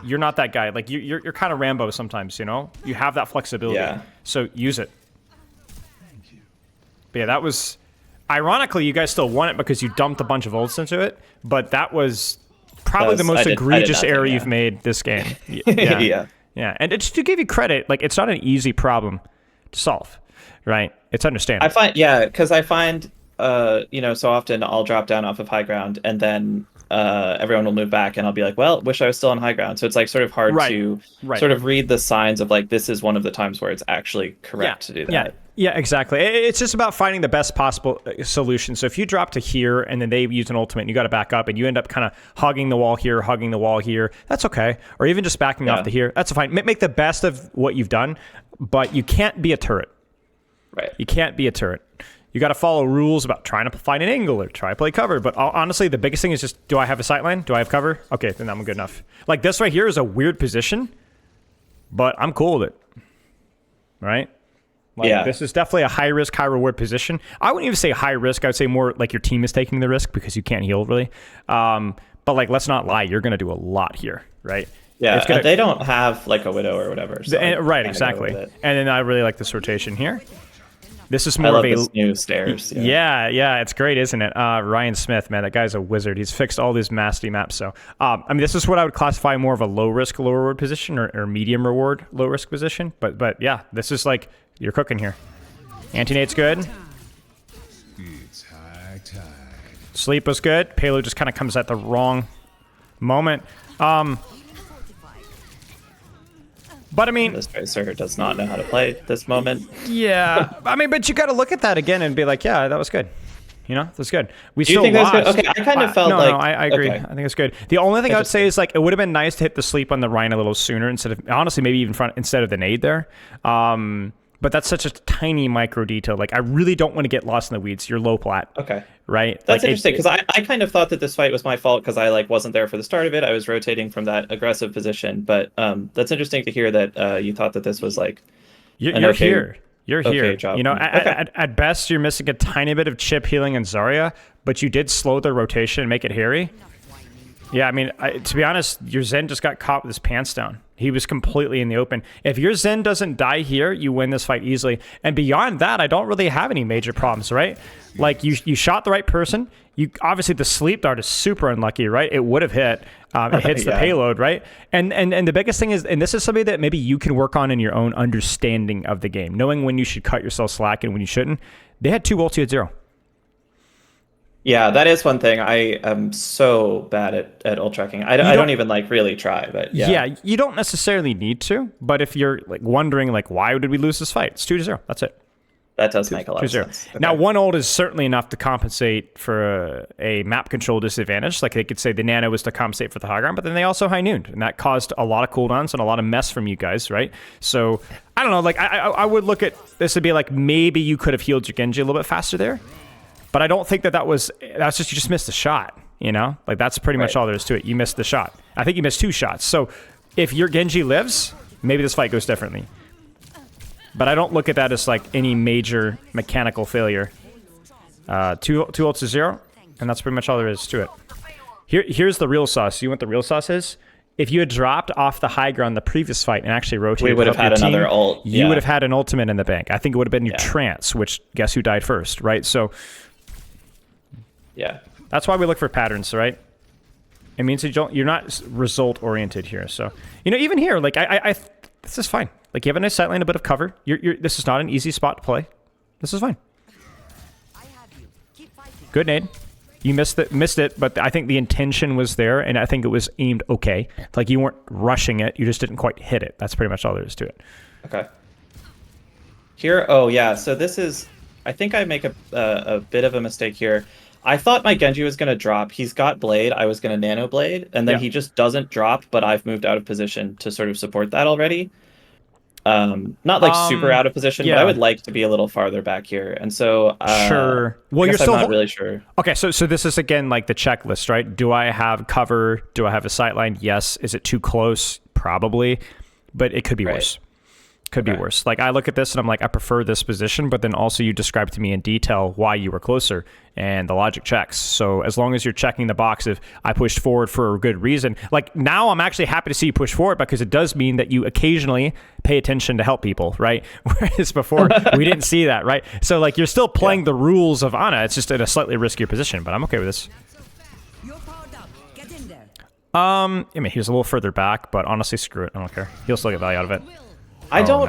You're not that guy. Like, you're kind of Rambo sometimes, You have that flexibility. Yeah. So use it. But yeah, that was... Ironically, you guys still won it because you dumped a bunch of ults into it, but that was probably the most I did egregious nothing, error yeah. you've made this game. Yeah. Yeah. Yeah. And it's to give you credit, like, it's not an easy problem to solve, right? It's understandable. Because I find, so often I'll drop down off of high ground, and then everyone will move back, and I'll be like, well, wish I was still on high ground. So it's like sort of hard to sort of read the signs of like, this is one of the times where it's actually correct to do that. Yeah, exactly. It's just about finding the best possible solution. So if you drop to here and then they use an ultimate and you got to back up and you end up kind of hugging the wall here, that's okay. Or even just backing off to here, that's fine. Make the best of what you've done, but you can't be a turret. Right. You can't be a turret. You got to follow rules about trying to find an angle or try to play cover. But honestly, the biggest thing is just, do I have a sightline? Do I have cover? Okay, then I'm good enough. Like this right here is a weird position, but I'm cool with it. Right? Like, this is definitely a high risk, high reward position. I wouldn't even say high risk. I would say more like your team is taking the risk because you can't heal really. But like, let's not lie. You're going to do a lot here, right? Yeah, and they don't have like a widow or whatever. So right, exactly. And then I really like this rotation here. This is I more love of a this new stairs. yeah, it's great, isn't it? Ryan Smith, man, that guy's a wizard. He's fixed all these nasty maps. So, I mean, this is what I would classify more of a low risk, low reward position, or medium reward, low risk position. But yeah, this is like you're cooking here. Anti-nate's good. Sleep was good. Payload just kind of comes at the wrong moment. But I mean, This Tracer does not know how to play at this moment. yeah. I mean, but you got to look at that again and be like, yeah, that was good. That's good. We Do you still think that's lost. good? Okay, I kind of felt no, like... No, I agree. Okay. I think it's good. The only thing I would say is like it would have been nice to hit the sleep on the Rhine a little sooner instead of honestly maybe even instead of the nade there. But that's such a tiny micro detail. Like I really don't want to get lost in the weeds. You're low plat. Okay. Right. That's like, interesting because I kind of thought that this fight was my fault because I like wasn't there for the start of it. I was rotating from that aggressive position, but that's interesting to hear that you thought that this was like you're here. You're here. Job. At best, you're missing a tiny bit of chip healing and Zarya, but you did slow the rotation and make it hairy. Yeah, I mean, to be honest, your Zen just got caught with his pants down. He was completely in the open. If your Zen doesn't die here, you win this fight easily. And beyond that, I don't really have any major problems, right? Like, you shot the right person. You obviously, the sleep dart is super unlucky, right? It would have hit. It hits the payload, right? And the biggest thing is, and this is something that maybe you can work on in your own understanding of the game, knowing when you should cut yourself slack and when you shouldn't. They had 2 ulti at 0. Yeah, that is one thing. I am so bad at ult tracking. I don't even like really try, but yeah. Yeah, you don't necessarily need to, but if you're like wondering like why would we lose this fight? It's 2-0. That's it. That does make a lot of sense. Okay. Now, 1 ult is certainly enough to compensate for a map control disadvantage. Like they could say the nano was to compensate for the high ground, but then they also high nooned, and that caused a lot of cooldowns and a lot of mess from you guys, right? So I don't know. Like I would look at this and be like maybe you could have healed your Genji a little bit faster there. But I don't think that's just you just missed a shot, Like that's pretty much all there is to it. You missed the shot. I think you missed 2 shots. So if your Genji lives, maybe this fight goes differently. But I don't look at that as like any major mechanical failure. 2 ults to 0, and that's pretty much all there is to it. Here's the real sauce. You know what the real sauce is? if you had dropped off the high ground the previous fight and actually rotated, We would have up your had another team, ult. You would have had an ultimate in the bank. I think it would have been your Yeah. trance, which guess who died first, right? So Yeah. that's why we look for patterns, right? It means that you're not result oriented here. So even here, like I this is fine. Like you have a nice sight line, a bit of cover. This is not an easy spot to play. This is fine. Good nade. You missed it, but I think the intention was there, and I think it was aimed okay. Like you weren't rushing it, you just didn't quite hit it. That's pretty much all there is to it. Okay. Here, oh yeah, so this is, I think I make a bit of a mistake here. I thought my Genji was going to drop. He's got Blade, I was going to Nano Blade, and then he just doesn't drop, but I've moved out of position to sort of support that already. Not like super out of position, but I would like to be a little farther back here. And so sure. Well, you're still not really sure. Okay, so this is again like the checklist, right? Do I have cover? Do I have a sight line? Yes. Is it too close? Probably, but it could be worse. Could be worse. Like I look at this and I'm like, I prefer this position, but then also you describe to me in detail why you were closer, and the logic checks. So as long as you're checking the box, if I pushed forward for a good reason, like now I'm actually happy to see you push forward because it does mean that you occasionally pay attention to help people, right? Whereas before we didn't see that, right? So like you're still playing the rules of Ana. It's just in a slightly riskier position, but I'm okay with this. I mean, he's a little further back, but honestly, screw it. I don't care. He'll still get value out of it. I don't,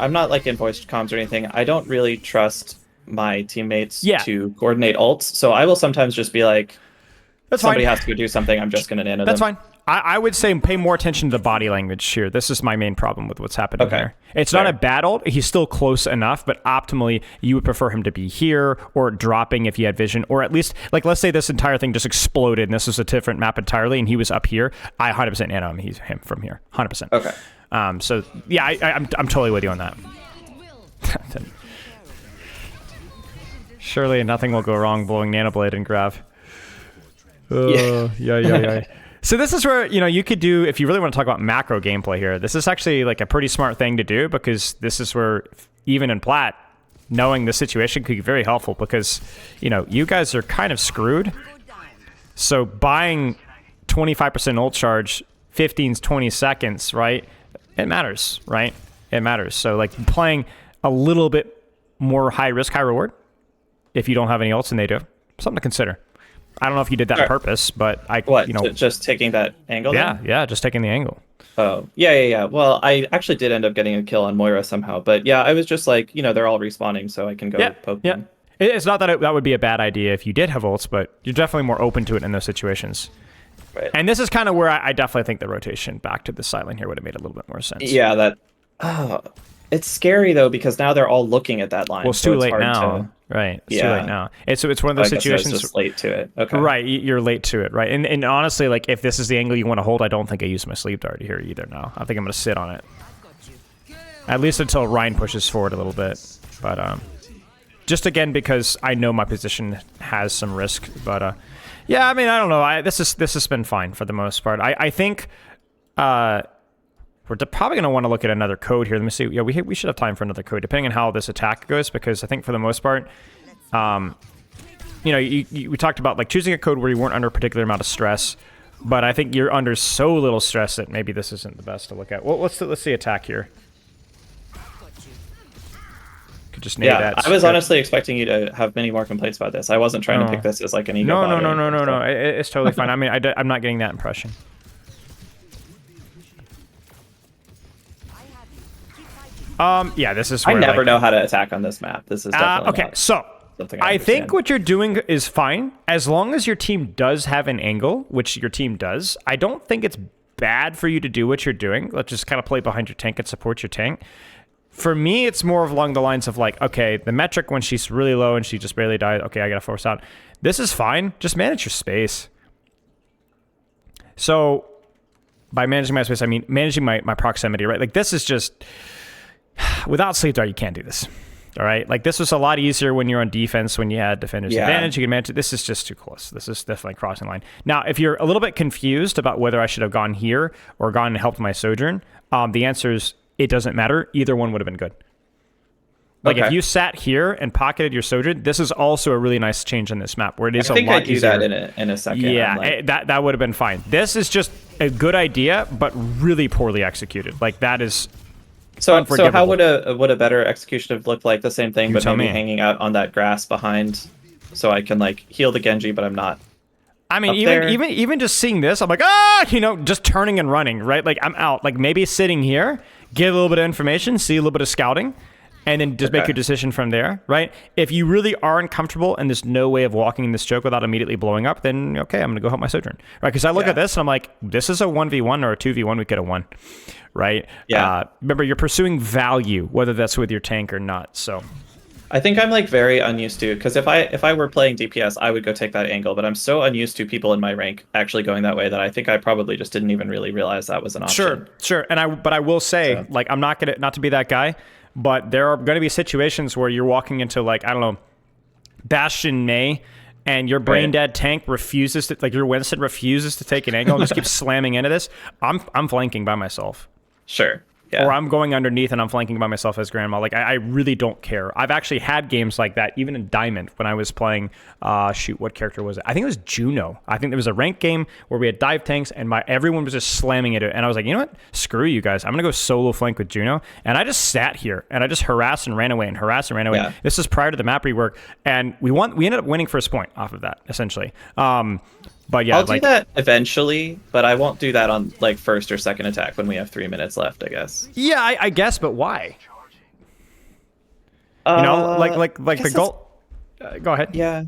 I'm not like in voice comms or anything. I don't really trust my teammates to coordinate ults. So I will sometimes just be like, somebody has to go do something. I'm just going to nano them. That's fine. I would say pay more attention to the body language here. This is my main problem with what's happening here. It's not a bad ult. He's still close enough, but optimally, you would prefer him to be here or dropping if he had vision, or at least, like, let's say this entire thing just exploded and this was a different map entirely and he was up here. I 100% nano him from here. 100%. Okay. So yeah, I'm totally with you on that. Surely nothing will go wrong blowing Nanoblade and Grav. Yeah. So this is where, you could do, if you really want to talk about macro gameplay here, this is actually like a pretty smart thing to do, because this is where, even in plat, knowing the situation could be very helpful, because, you guys are kind of screwed. So buying 25% ult charge, 15's 20 seconds, right? It matters, right? It matters. So like playing a little bit more high risk, high reward, if you don't have any ults and they do, something to consider. I don't know if you did that on purpose, but just taking that angle? Yeah, just taking the angle. Oh, yeah. Well, I actually did end up getting a kill on Moira somehow, but yeah, I was just like, they're all respawning, so I can go poke them. It's not that that would be a bad idea if you did have ults, but you're definitely more open to it in those situations. Right. And this is kind of where I definitely think the rotation back to the silent here would have made a little bit more sense. Yeah, it's scary though, because now they're all looking at that line. Well, it's too late now. Right. It's too late now. It's one of those situations. I was just late to it. Okay. Right. You're late to it. Right. And honestly, like if this is the angle you want to hold, I don't think I use my sleep dart here either now. I think I'm going to sit on it. At least until Ryan pushes forward a little bit. But just again, because I know my position has some risk. But yeah, I mean, I don't know. This has been fine for the most part. I think we're probably going to want to look at another code here. Let me see. Yeah, we should have time for another code, depending on how this attack goes, because I think for the most part, we talked about like choosing a code where you weren't under a particular amount of stress, but I think you're under so little stress that maybe this isn't the best to look at. Well, let's see attack here. Could just nade that. I was honestly expecting you to have many more complaints about this. I wasn't trying to pick this as like an ego. No. It's totally fine. I mean, I'm not getting that impression. Yeah, this is where, I never know how to attack on this map. This is definitely okay. So I think what you're doing is fine as long as your team does have an angle, which your team does. I don't think it's bad for you to do what you're doing. Let's just kind of play behind your tank and support your tank. For me, it's more along the lines of like, okay, the metric when she's really low and she just barely died. Okay, I gotta force out. This is fine. Just manage your space. So by managing my space, I mean managing my proximity, right? Like this is just. Without sleep dart, you can't do this. All right, like this was a lot easier when you're on defense, when you had defender's advantage. You can manage it. This is just too close. This is definitely crossing the line. Now, if you're a little bit confused about whether I should have gone here or gone and helped my Sojourn, the answer is it doesn't matter. Either one would have been good. Like if you sat here and pocketed your Sojourn, this is also a really nice change on this map where it is a lot easier. I think I do that in a second. Yeah, that would have been fine. This is just a good idea, but really poorly executed. Like that is So unforgivable. how would a better execution have looked like? The same thing, You but tell maybe me. hanging out on that grass behind, so I can like heal the Genji, but I'm not I mean, up there. even just seeing this, I'm like, just turning and running, right? Like I'm out. Like maybe sitting here, get a little bit of information, see a little bit of scouting, and then just make Okay. your decision from there, right? If you really are uncomfortable and there's no way of walking in this choke without immediately blowing up, then okay, I'm gonna go help my Sojourn, right? Because I look Yeah. at this and I'm like, this is a 1v1 or a 2v1 we could have won, right? Yeah. Remember, you're pursuing value, whether that's with your tank or not. So I think I'm like very unused to, because if I were playing DPS, I would go take that angle, but I'm so unused to people in my rank actually going that way that I think I probably just didn't even really realize that was an option. Sure. But I will say, So. like, I'm not to be that guy, but there are gonna be situations where you're walking into, like, I don't know, Bastion May, and your brain Right. dead tank refuses to, like, your Winston refuses to take an angle and just keeps slamming into this. I'm flanking by myself. Sure. Yeah. Or I'm going underneath and I'm flanking by myself as grandma. Like, I really don't care. I've actually had games like that, even in Diamond, when I was playing, what character was it? I think it was Juno. I think there was a ranked game where we had dive tanks and everyone was just slamming into it. And I was like, you know what? Screw you guys. I'm going to go solo flank with Juno. And I just sat here and I just harassed and ran away and harassed and ran away. Yeah. This is prior to the map rework. And we ended up winning first point off of that, essentially. But yeah, I'll do that eventually, but I won't do that on like first or second attack when we have 3 minutes left, I guess. Yeah, I guess, but why? You know, like the goal. Go ahead. Yeah.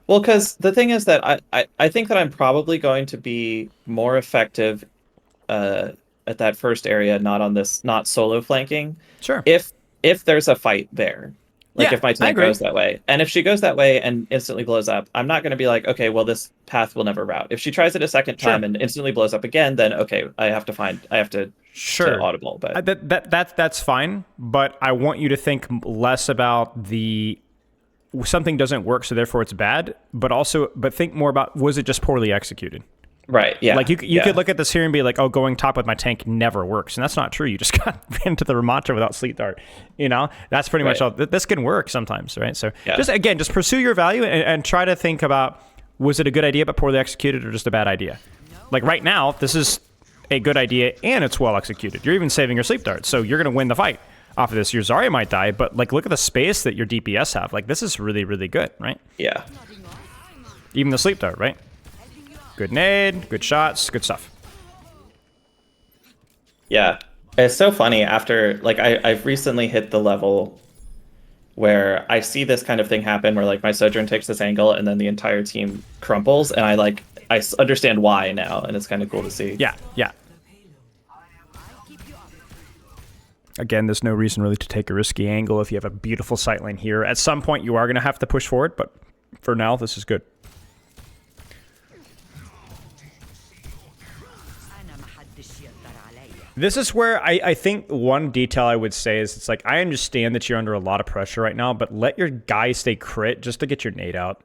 Well, because the thing is that I think that I'm probably going to be more effective at that first area, not solo flanking. Sure. If there's a fight there. Like Yeah, if my I tank agree. goes that way. And if she goes that way and instantly blows up, I'm not going to be like, okay, well, this path will never route. If she tries it a second time and instantly blows up again, then okay, I have to Sure. audible. But That's fine, but I want you to think less about something doesn't work, so therefore it's bad, but think more about, was it just poorly executed? right, yeah. Like you yeah. could look at this here and be like, oh, going top with my tank never works, and that's not true. You just ran into the Ramattra without Sleep Dart. You know, that's pretty much all. This can work sometimes, right? So Yeah. just pursue your value and try to think about, was it a good idea but poorly executed, or just a bad idea? Like right now, this is a good idea and it's well executed. You're even saving your Sleep Dart, so you're going to win the fight off of this. Your Zarya might die, but like look at the space that your DPS have. Like this is really, really good, right? Yeah. Even the Sleep Dart, right? Good nade, good shots, good stuff. Yeah. It's so funny after like I've recently hit the level where I see this kind of thing happen where like my Sojourn takes this angle and then the entire team crumples and I understand why now and it's kind of cool to see. Yeah. Again, there's no reason really to take a risky angle if you have a beautiful sightline here. At some point, you are going to have to push forward, but for now, this is good. This is where I think one detail I would say is it's like, I understand that you're under a lot of pressure right now, but let your guy stay crit just to get your nade out,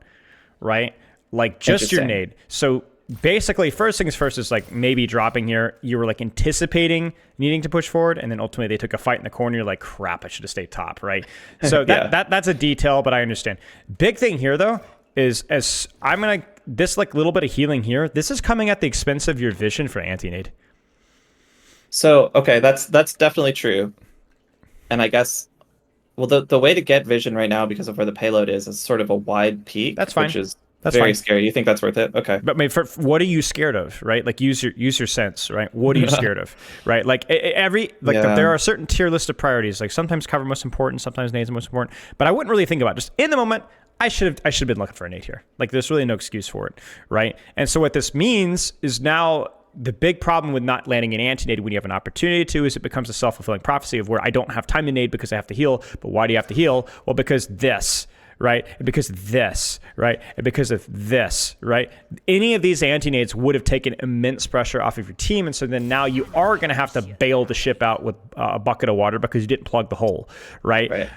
right? Like, just your nade. So basically, first things first is like maybe dropping here. You were like anticipating needing to push forward, and then ultimately they took a fight in the corner. You're like, crap, I should have stayed top, right? So that's a detail, but I understand. Big thing here though is as I'm gonna this like little bit of healing here. This is coming at the expense of your vision for anti-nade. So okay, that's definitely true. And I guess well the way to get vision right now because of where the payload is sort of a wide peak. That's fine. Which is That's very fine. scary. You think that's worth it? Okay. But maybe what are you scared of, right? Like use your sense, right? What are you scared of, right? Like there are certain tier list of priorities. Like sometimes cover most important, sometimes nade's most important. But I wouldn't really think about it. Just in the moment. I should have been looking for a nade here. Like there's really no excuse for it, right? And so what this means is now the big problem with not landing an anti-nade when you have an opportunity to is it becomes a self-fulfilling prophecy of where I don't have time to nade because I have to heal. But why do you have to heal? Well, because this. Right? And because this, right? And because of this, right? Any of these anti-nades would have taken immense pressure off of your team. And so then now you are going to have to bail the ship out with a bucket of water because you didn't plug the hole, right?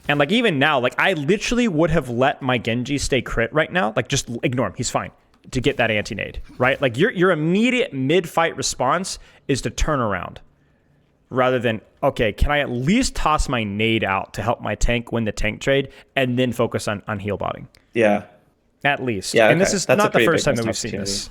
And like even now, like I literally would have let my Genji stay crit right now. Like just ignore him. He's fine to get that anti-nade, right? Like your immediate mid-fight response is to turn around. Rather than, okay, can I at least toss my nade out to help my tank win the tank trade and then focus on heal botting? Yeah. At least. Yeah, and this okay. is That's a not the pretty first big time that we've missed seen this.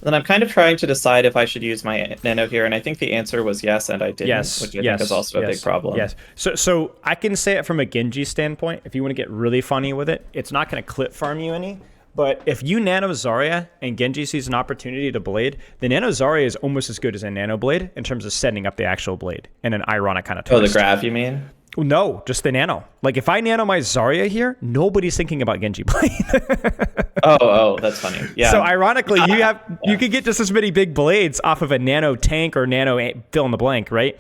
Then I'm kind of trying to decide if I should use my nano here, and I think the answer was yes, and I didn't, Yes, which I yes, think is also a yes, big problem. yes. So I can say it from a Genji standpoint. If you want to get really funny with it, it's not going to clip farm you any. But if you nano Zarya and Genji sees an opportunity to blade, the nano Zarya is almost as good as a nano blade in terms of setting up the actual blade in an ironic kind of twist. Oh, the grab, you mean? No, just the nano. Like if I nano my Zarya here, nobody's thinking about Genji blade. Oh, that's funny. Yeah. So ironically, you could get just as many big blades off of a nano tank or nano fill in the blank, right?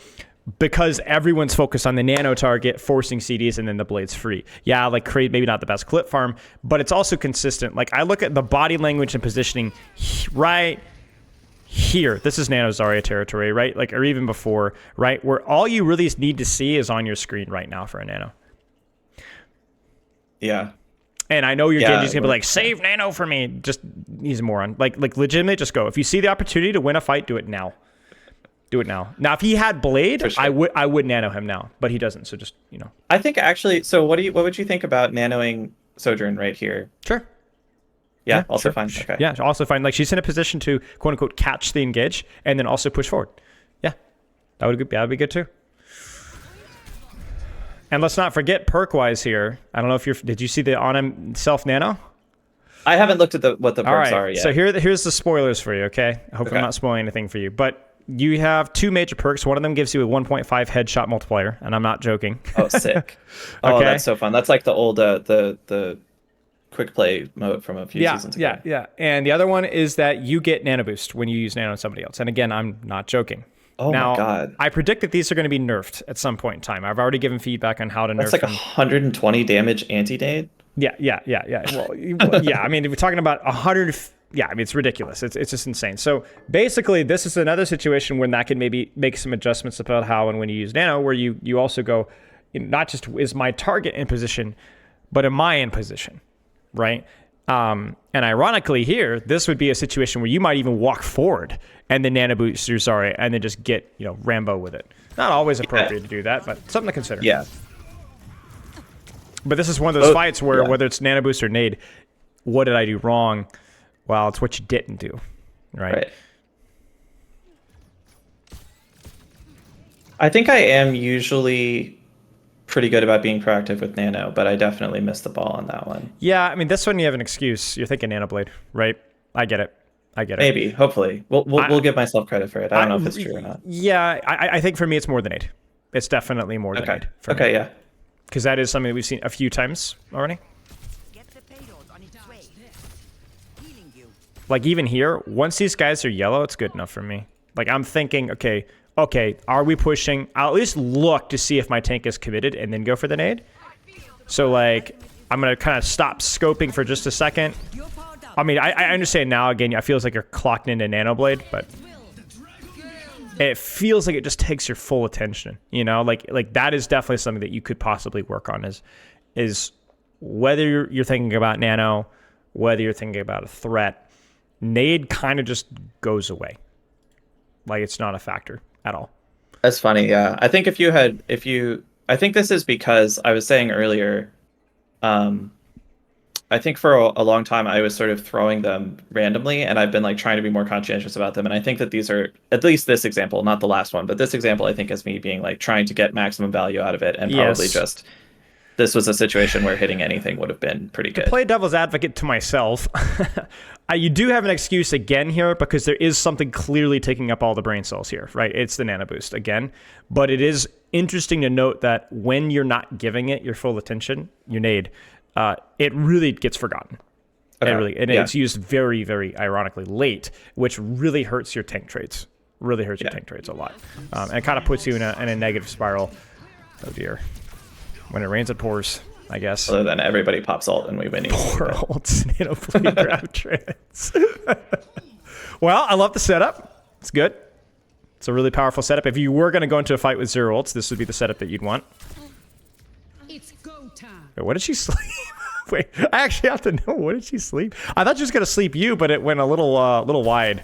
Because everyone's focused on the nano target, forcing CDs, and then the blade's free. Yeah, like create maybe not the best clip farm, but it's also consistent. Like I look at the body language and positioning right here. This is nano Zarya territory, right? Like, or even before, right? Where all you really need to see is on your screen right now for a nano. Yeah. And I know your Genji's gonna be like, save nano for me. Just he's a moron. Like legitimately, just go. If you see the opportunity to win a fight, do it now. Do it now. Now, if he had blade, sure. I would nano him now, but he doesn't. So just I think actually. So what would you think about nanoing Sojourn right here? Sure. Yeah. Also sure. fine. Okay. Yeah. Also fine. Like she's in a position to quote unquote catch the engage and then also push forward. Yeah. That would be good too. And let's not forget perk-wise here. I don't know if did you see the on him self nano? I haven't looked at what the perks are yet. So here's the spoilers for you, okay? I hope I'm not spoiling anything for you. But you have two major perks. One of them gives you a 1.5 headshot multiplier, and I'm not joking. Oh, sick. Oh, that's so fun. That's like the old the quick play mode from a few seasons ago. Yeah. And the other one is that you get nano boost when you use nano on somebody else. And again, I'm not joking. Oh now, my god. I predict that these are going to be nerfed at some point in time. I've already given feedback on how to nerf them. That's like them. 120 damage anti-nade? Yeah. Well, yeah, I mean, if we're talking about 100, yeah, I mean, it's ridiculous. It's just insane. So basically, this is another situation when that can maybe make some adjustments about how and when you use nano, where you also go, not just is my target in position, but am I in position, right? And ironically here, this would be a situation where you might even walk forward and then nano boost your Zarya and then just get, Rambo with it. Not always appropriate to do that, but something to consider. Yeah. But this is one of those fights where whether it's nano boost or nade, what did I do wrong? Well, it's what you didn't do, right? I think I am usually pretty good about being proactive with nano, but I definitely missed the ball on that one. Yeah, I mean, this one you have an excuse. You're thinking nano blade, right? I get it. Maybe, hopefully. We'll give myself credit for it. I don't know if it's true or not. Yeah, I think for me it's more than 8. It's definitely more than 8 for me. Okay, yeah. Because that is something that we've seen a few times already. Like even here, once these guys are yellow, it's good enough for me. Like I'm thinking, okay, are we pushing? I'll at least look to see if my tank is committed and then go for the nade. So like, I'm going to kind of stop scoping for just a second. I mean, I understand now, again, it feels like you're clocked into Nanoblade, but it feels like it just takes your full attention, Like that is definitely something that you could possibly work on is whether you're thinking about Nano, whether you're thinking about a threat, nade kind of just goes away. Like it's not a factor at all. That's funny, yeah. I think I think this is because I was saying earlier, I think for a long time I was sort of throwing them randomly, and I've been like trying to be more conscientious about them. And I think that these are, at least this example, not the last one, but this example I think is me being like trying to get maximum value out of it, and probably just this was a situation where hitting anything would have been pretty good. To play devil's advocate to myself, you do have an excuse again here because there is something clearly taking up all the brain cells here, right? It's the nano boost again, but it is interesting to note that when you're not giving it your full attention, your nade, it really gets forgotten. Okay. It's used very, very ironically late, which really hurts your tank traits. Really hurts your tank traits a lot, and it kind of puts you in a negative spiral. Oh dear. When it rains, it pours, I guess. Other than everybody pops ult and we win. Poor ults, Nanoblade grab trans. Well, I love the setup. It's good. It's a really powerful setup. If you were going to go into a fight with 0 ults, this would be the setup that you'd want. It's go time. Wait, what did she sleep? Wait, I actually have to know. What did she sleep? I thought she was going to sleep you, but it went a little wide.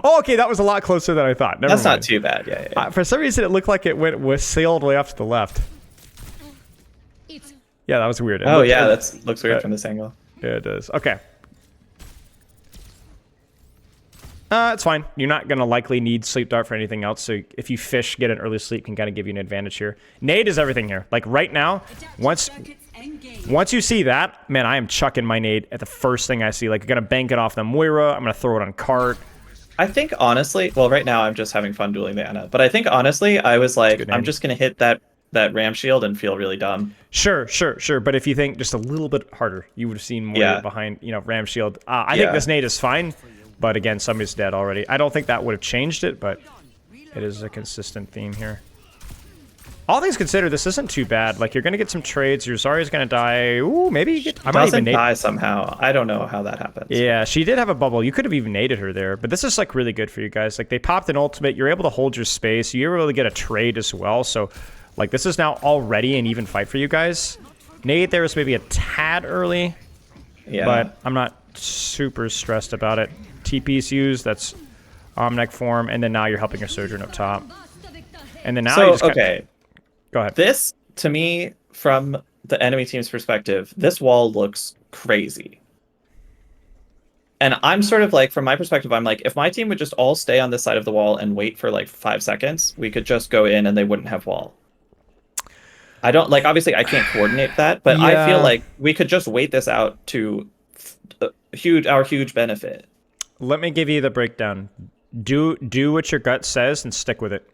Oh, okay, that was a lot closer than I thought. That's not too bad. Yeah. For some reason, it looked like it was sailed way off to the left. Yeah, that was weird. That looks weird from this angle. Yeah, it does. Okay, It's fine. You're not going to likely need Sleep Dart for anything else, so if you fish, get an early sleep can kind of give you an advantage here. Nade is everything here. Like, right now, once you see that, man, I am chucking my nade at the first thing I see. Like, I'm going to bank it off the Moira. I'm going to throw it on cart. I think, honestly, well, right now I'm just having fun dueling the Ana, but I think, honestly, I was like, I'm just going to hit that Ram Shield and feel really dumb. Sure. But if you think just a little bit harder, you would have seen Moira behind, Ram Shield. I think this nade is fine. But again, somebody's dead already. I don't think that would have changed it, but it is a consistent theme here. All things considered, this isn't too bad. Like, you're going to get some trades. Your Zarya's going to die. Ooh, maybe you get... I might even die somehow. I don't know how that happens. Yeah, she did have a bubble. You could have even naded her there. But this is, like, really good for you guys. Like, they popped an ultimate. You're able to hold your space. You were able to get a trade as well. So, like, this is now already an even fight for you guys. Nade there is maybe a tad early. Yeah. But I'm not super stressed about it. TP's used, that's Omnic form, and then now you're helping your Sojourn up top. And then now you just go ahead. This, to me, from the enemy team's perspective, this wall looks crazy. And I'm sort of like, from my perspective, I'm like, if my team would just all stay on this side of the wall and wait for like 5 seconds, we could just go in and they wouldn't have wall. I don't, like, obviously I can't coordinate that, but yeah. I feel like we could just wait this out to our huge benefit. Let me give you the breakdown. Do what your gut says and stick with it.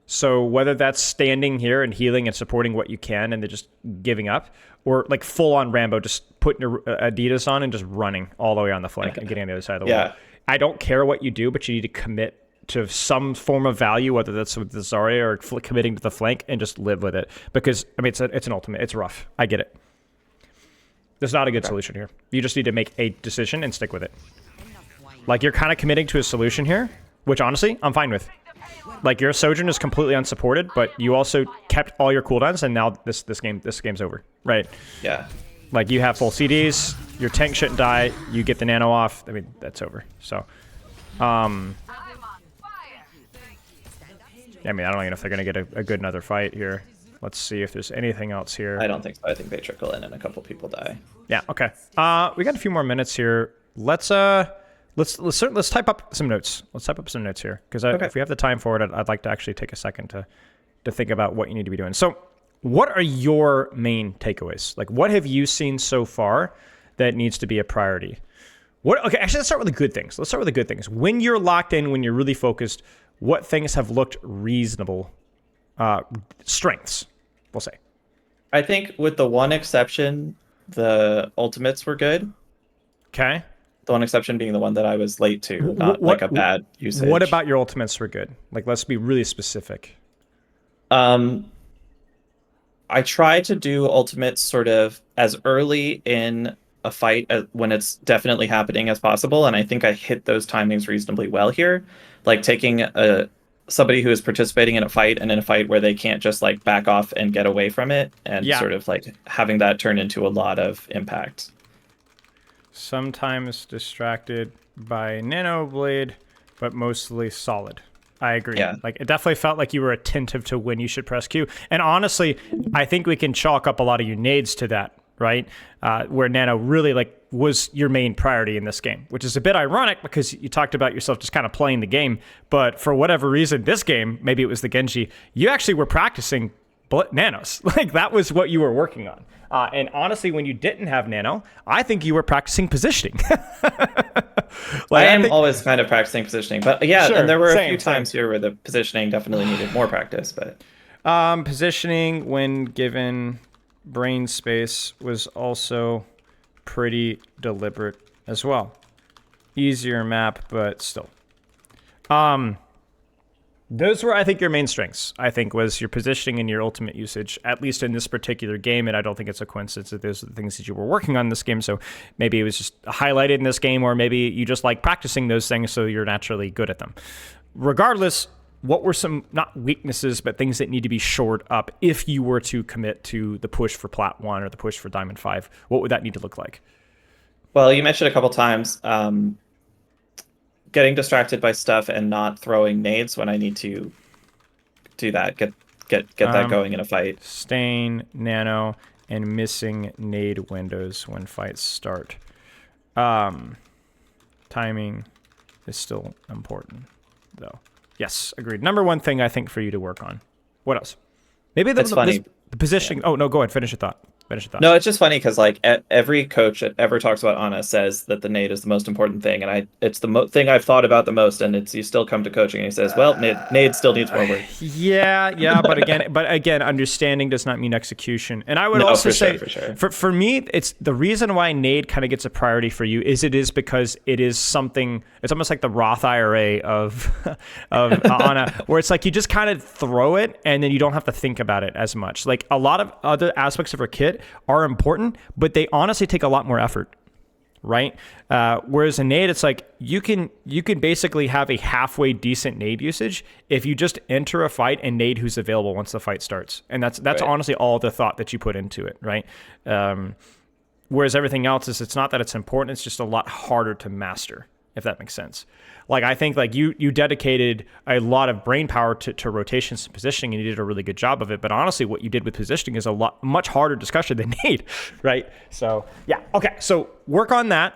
So whether that's standing here and healing and supporting what you can and then just giving up, or like full on Rambo, just putting your Adidas on and just running all the way on the flank and getting on the other side of the wall. I don't care what you do, but you need to commit to some form of value, whether that's with the Zarya or committing to the flank, and just live with it. Because, I mean, it's an ultimate. It's rough. I get it. There's not a good solution here. You just need to make a decision and stick with it. Like, you're kind of committing to a solution here, which honestly, I'm fine with. Like, your Sojourn is completely unsupported, but you also kept all your cooldowns, and now this game's over, right? Yeah. Like, you have full CDs, your tank shouldn't die, you get the nano off. I mean, that's over. So, I mean, I don't even know if they're gonna get a good another fight here. Let's see if there's anything else here. I don't think so. I think they trickle in and a couple people die. Yeah. Okay. We got a few more minutes here. Let's type up some notes. Let's type up some notes here, because if we have the time for it, I'd like to actually take a second to think about what you need to be doing. So, what are your main takeaways? Like, what have you seen so far that needs to be a priority? Okay, actually, let's start with the good things. Let's start with the good things. When you're locked in, when you're really focused, what things have looked reasonable? Strengths, we'll say. I think with the one exception, the ultimates were good. Okay. The one exception being the one that I was late to, not like a bad usage. What about your ultimates were good? Like, let's be really specific. I try to do ultimates sort of as early in a fight when it's definitely happening as possible, and I think I hit those timings reasonably well here. Like taking somebody who is participating in a fight and in a fight where they can't just like back off and get away from it, and sort of like having that turn into a lot of impact. Sometimes distracted by Nano Blade, but mostly solid. I agree. Yeah. Like, it definitely felt like you were attentive to when you should press Q. And honestly, I think we can chalk up a lot of your nades to that, right? Where Nano really was your main priority in this game, which is a bit ironic because you talked about yourself just kind of playing the game. But for whatever reason, this game, maybe it was the Genji, you actually were practicing nanos. Like, that was what you were working on. And honestly, when you didn't have nano, I think you were practicing positioning. I am always kind of practicing positioning, but yeah, sure, and there were a few times here where the positioning definitely needed more practice. But positioning when given brain space was also pretty deliberate as well. Easier map, but still. Those were, I think, your main strengths. I think was your positioning and your ultimate usage, at least in this particular game. And I don't think it's a coincidence that those are the things that you were working on in this game. So maybe it was just highlighted in this game, or maybe you just like practicing those things so you're naturally good at them. Regardless, what were some, not weaknesses, but things that need to be shored up if you were to commit to the push for Plat 1 or the push for Diamond 5? What would that need to look like? Well, you mentioned a couple times getting distracted by stuff and not throwing nades when I need to do that. Get that going in a fight. Stain, nano, and missing nade windows when fights start. Timing is still important, though. Yes, agreed. Number one thing I think for you to work on. What else? Maybe It's funny. the positioning. Yeah. Oh no, go ahead. Finish your thought. No, it's just funny because like every coach that ever talks about Ana says that the nade is the most important thing, and it's the thing I've thought about the most. And it's you still come to coaching and he says, well, nade still needs more work. Yeah, but again, understanding does not mean execution. And I would also say, for me, it's the reason why nade kind of gets a priority for you is because it is something. It's almost like the Roth IRA of Ana, where it's like you just kind of throw it and then you don't have to think about it as much. Like a lot of other aspects of her kit are important, but they honestly take a lot more effort, right? Whereas a nade, it's like you can basically have a halfway decent nade usage if you just enter a fight and nade who's available once the fight starts, and that's right. Honestly all the thought that you put into it, right? Whereas everything else is, it's not that it's important, it's just a lot harder to master, if that makes sense. Like I think like you dedicated a lot of brain power to rotations and positioning, and you did a really good job of it. But honestly, what you did with positioning is much harder discussion than nade, right? So yeah, okay. So work on that.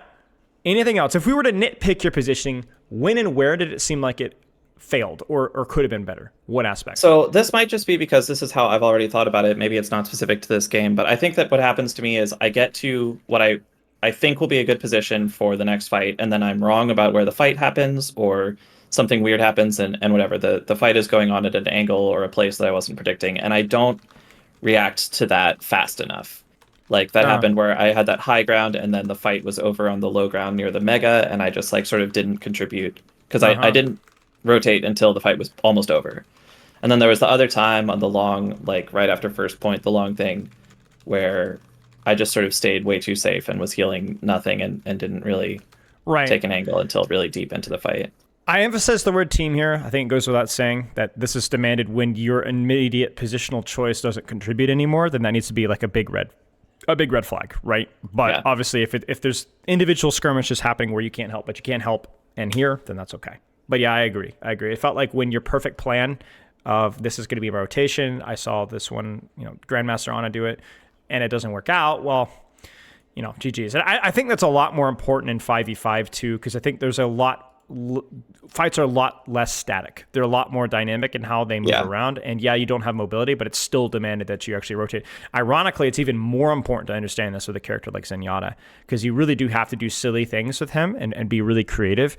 Anything else? If we were to nitpick your positioning, when and where did it seem like it failed or could have been better? What aspect? So this might just be because this is how I've already thought about it. Maybe it's not specific to this game, but I think that what happens to me is I get to what I think will be a good position for the next fight, and then I'm wrong about where the fight happens, or something weird happens, and whatever. The fight is going on at an angle or a place that I wasn't predicting, and I don't react to that fast enough. Like that happened where I had that high ground, and then the fight was over on the low ground near the mega, and I just like sort of didn't contribute, because I didn't rotate until the fight was almost over. And then there was the other time on the long, like right after first point, the long thing, where I just sort of stayed way too safe and was healing nothing and didn't really take an angle until really deep into the fight. I emphasize the word team here. I think it goes without saying that this is demanded when your immediate positional choice doesn't contribute anymore, then that needs to be like a big red flag, right? But obviously if there's individual skirmishes happening where you can't help, but you can't help and here, then that's okay. But yeah, I agree. It felt like when your perfect plan of this is going to be a rotation, I saw this one, Grandmaster Ana do it, and it doesn't work out, well, GG's. And I think that's a lot more important in 5v5 too, because I think there's fights are a lot less static. They're a lot more dynamic in how they move around. And yeah, you don't have mobility, but it's still demanded that you actually rotate. Ironically, it's even more important to understand this with a character like Zenyatta, because you really do have to do silly things with him and be really creative,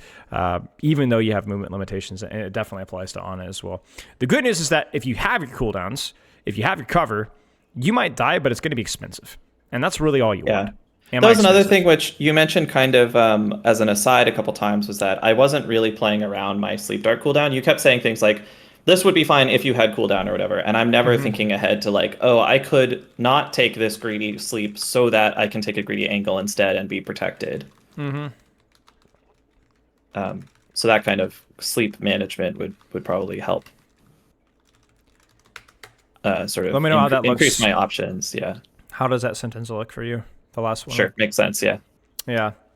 even though you have movement limitations. And it definitely applies to Ana as well. The good news is that if you have your cooldowns, if you have your cover, you might die, but it's going to be expensive. And that's really all you want. That was another thing which you mentioned kind of as an aside a couple times, was that I wasn't really playing around my sleep dart cooldown. You kept saying things like, this would be fine if you had cooldown or whatever. And I'm never thinking ahead to like, oh, I could not take this greedy sleep so that I can take a greedy angle instead and be protected. So that kind of sleep management would probably help. Sort of let me know how that increase looks. My options. How does that sentence look for you? The last one. Sure, makes sense. Yeah.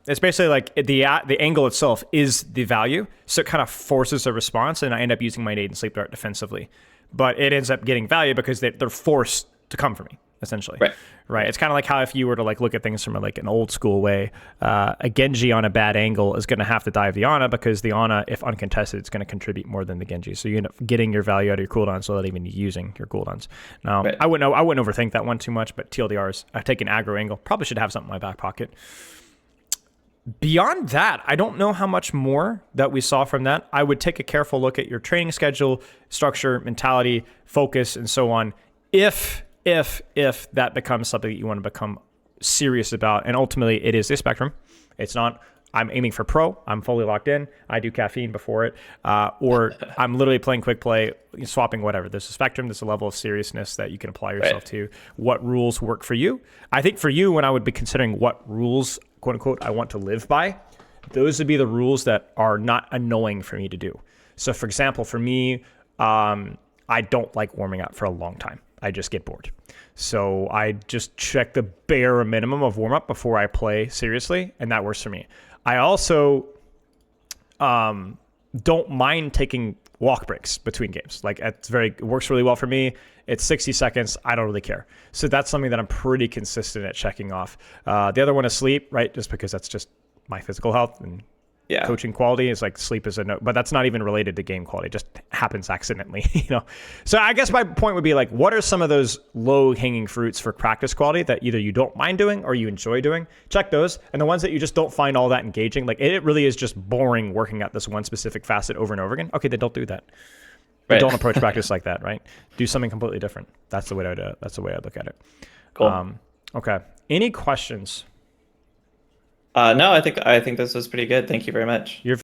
It's basically like the angle itself is the value, so it kind of forces a response, and I end up using my nade and sleep dart defensively, but it ends up getting value because they're forced to come for me, essentially. Right. It's kind of like how if you were to like look at things from like an old school way, a Genji on a bad angle is going to have to dive the Ana, because the Ana, if uncontested, it's going to contribute more than the Genji. So you end up getting your value out of your cooldowns without even using your cooldowns. Now, I wouldn't overthink that one too much, but TLDRs, I take an aggro angle, probably should have something in my back pocket. Beyond that, I don't know how much more that we saw from that. I would take a careful look at your training schedule, structure, mentality, focus, and so on. If that becomes something that you want to become serious about, and ultimately it is a spectrum. It's not, I'm aiming for pro, I'm fully locked in, I do caffeine before it, or I'm literally playing quick play, swapping whatever. There's a spectrum, there's a level of seriousness that you can apply yourself to. What rules work for you? I think for you, when I would be considering what rules, quote unquote, I want to live by, those would be the rules that are not annoying for me to do. So for example, for me, I don't like warming up for a long time. I just get bored. So I just check the bare minimum of warm up before I play seriously, and that works for me. I also don't mind taking walk breaks between games. Like it works really well for me. It's 60 seconds. I don't really care. So that's something that I'm pretty consistent at checking off. The other one is sleep, right? Just because that's just my physical health, and Yeah. coaching quality is like sleep is a no, but that's not even related to game quality. It just happens accidentally, you know? So I guess my point would be like, what are some of those low hanging fruits for practice quality that either you don't mind doing or you enjoy doing? Check those. And the ones that you just don't find all that engaging, like it really is just boring working at this one specific facet over and over again. Okay, then don't do that. Right. Don't approach practice like that, right? Do something completely different. That's the way I'd look at it. Cool. Okay. Any questions? No, I think this was pretty good. Thank you very much. You're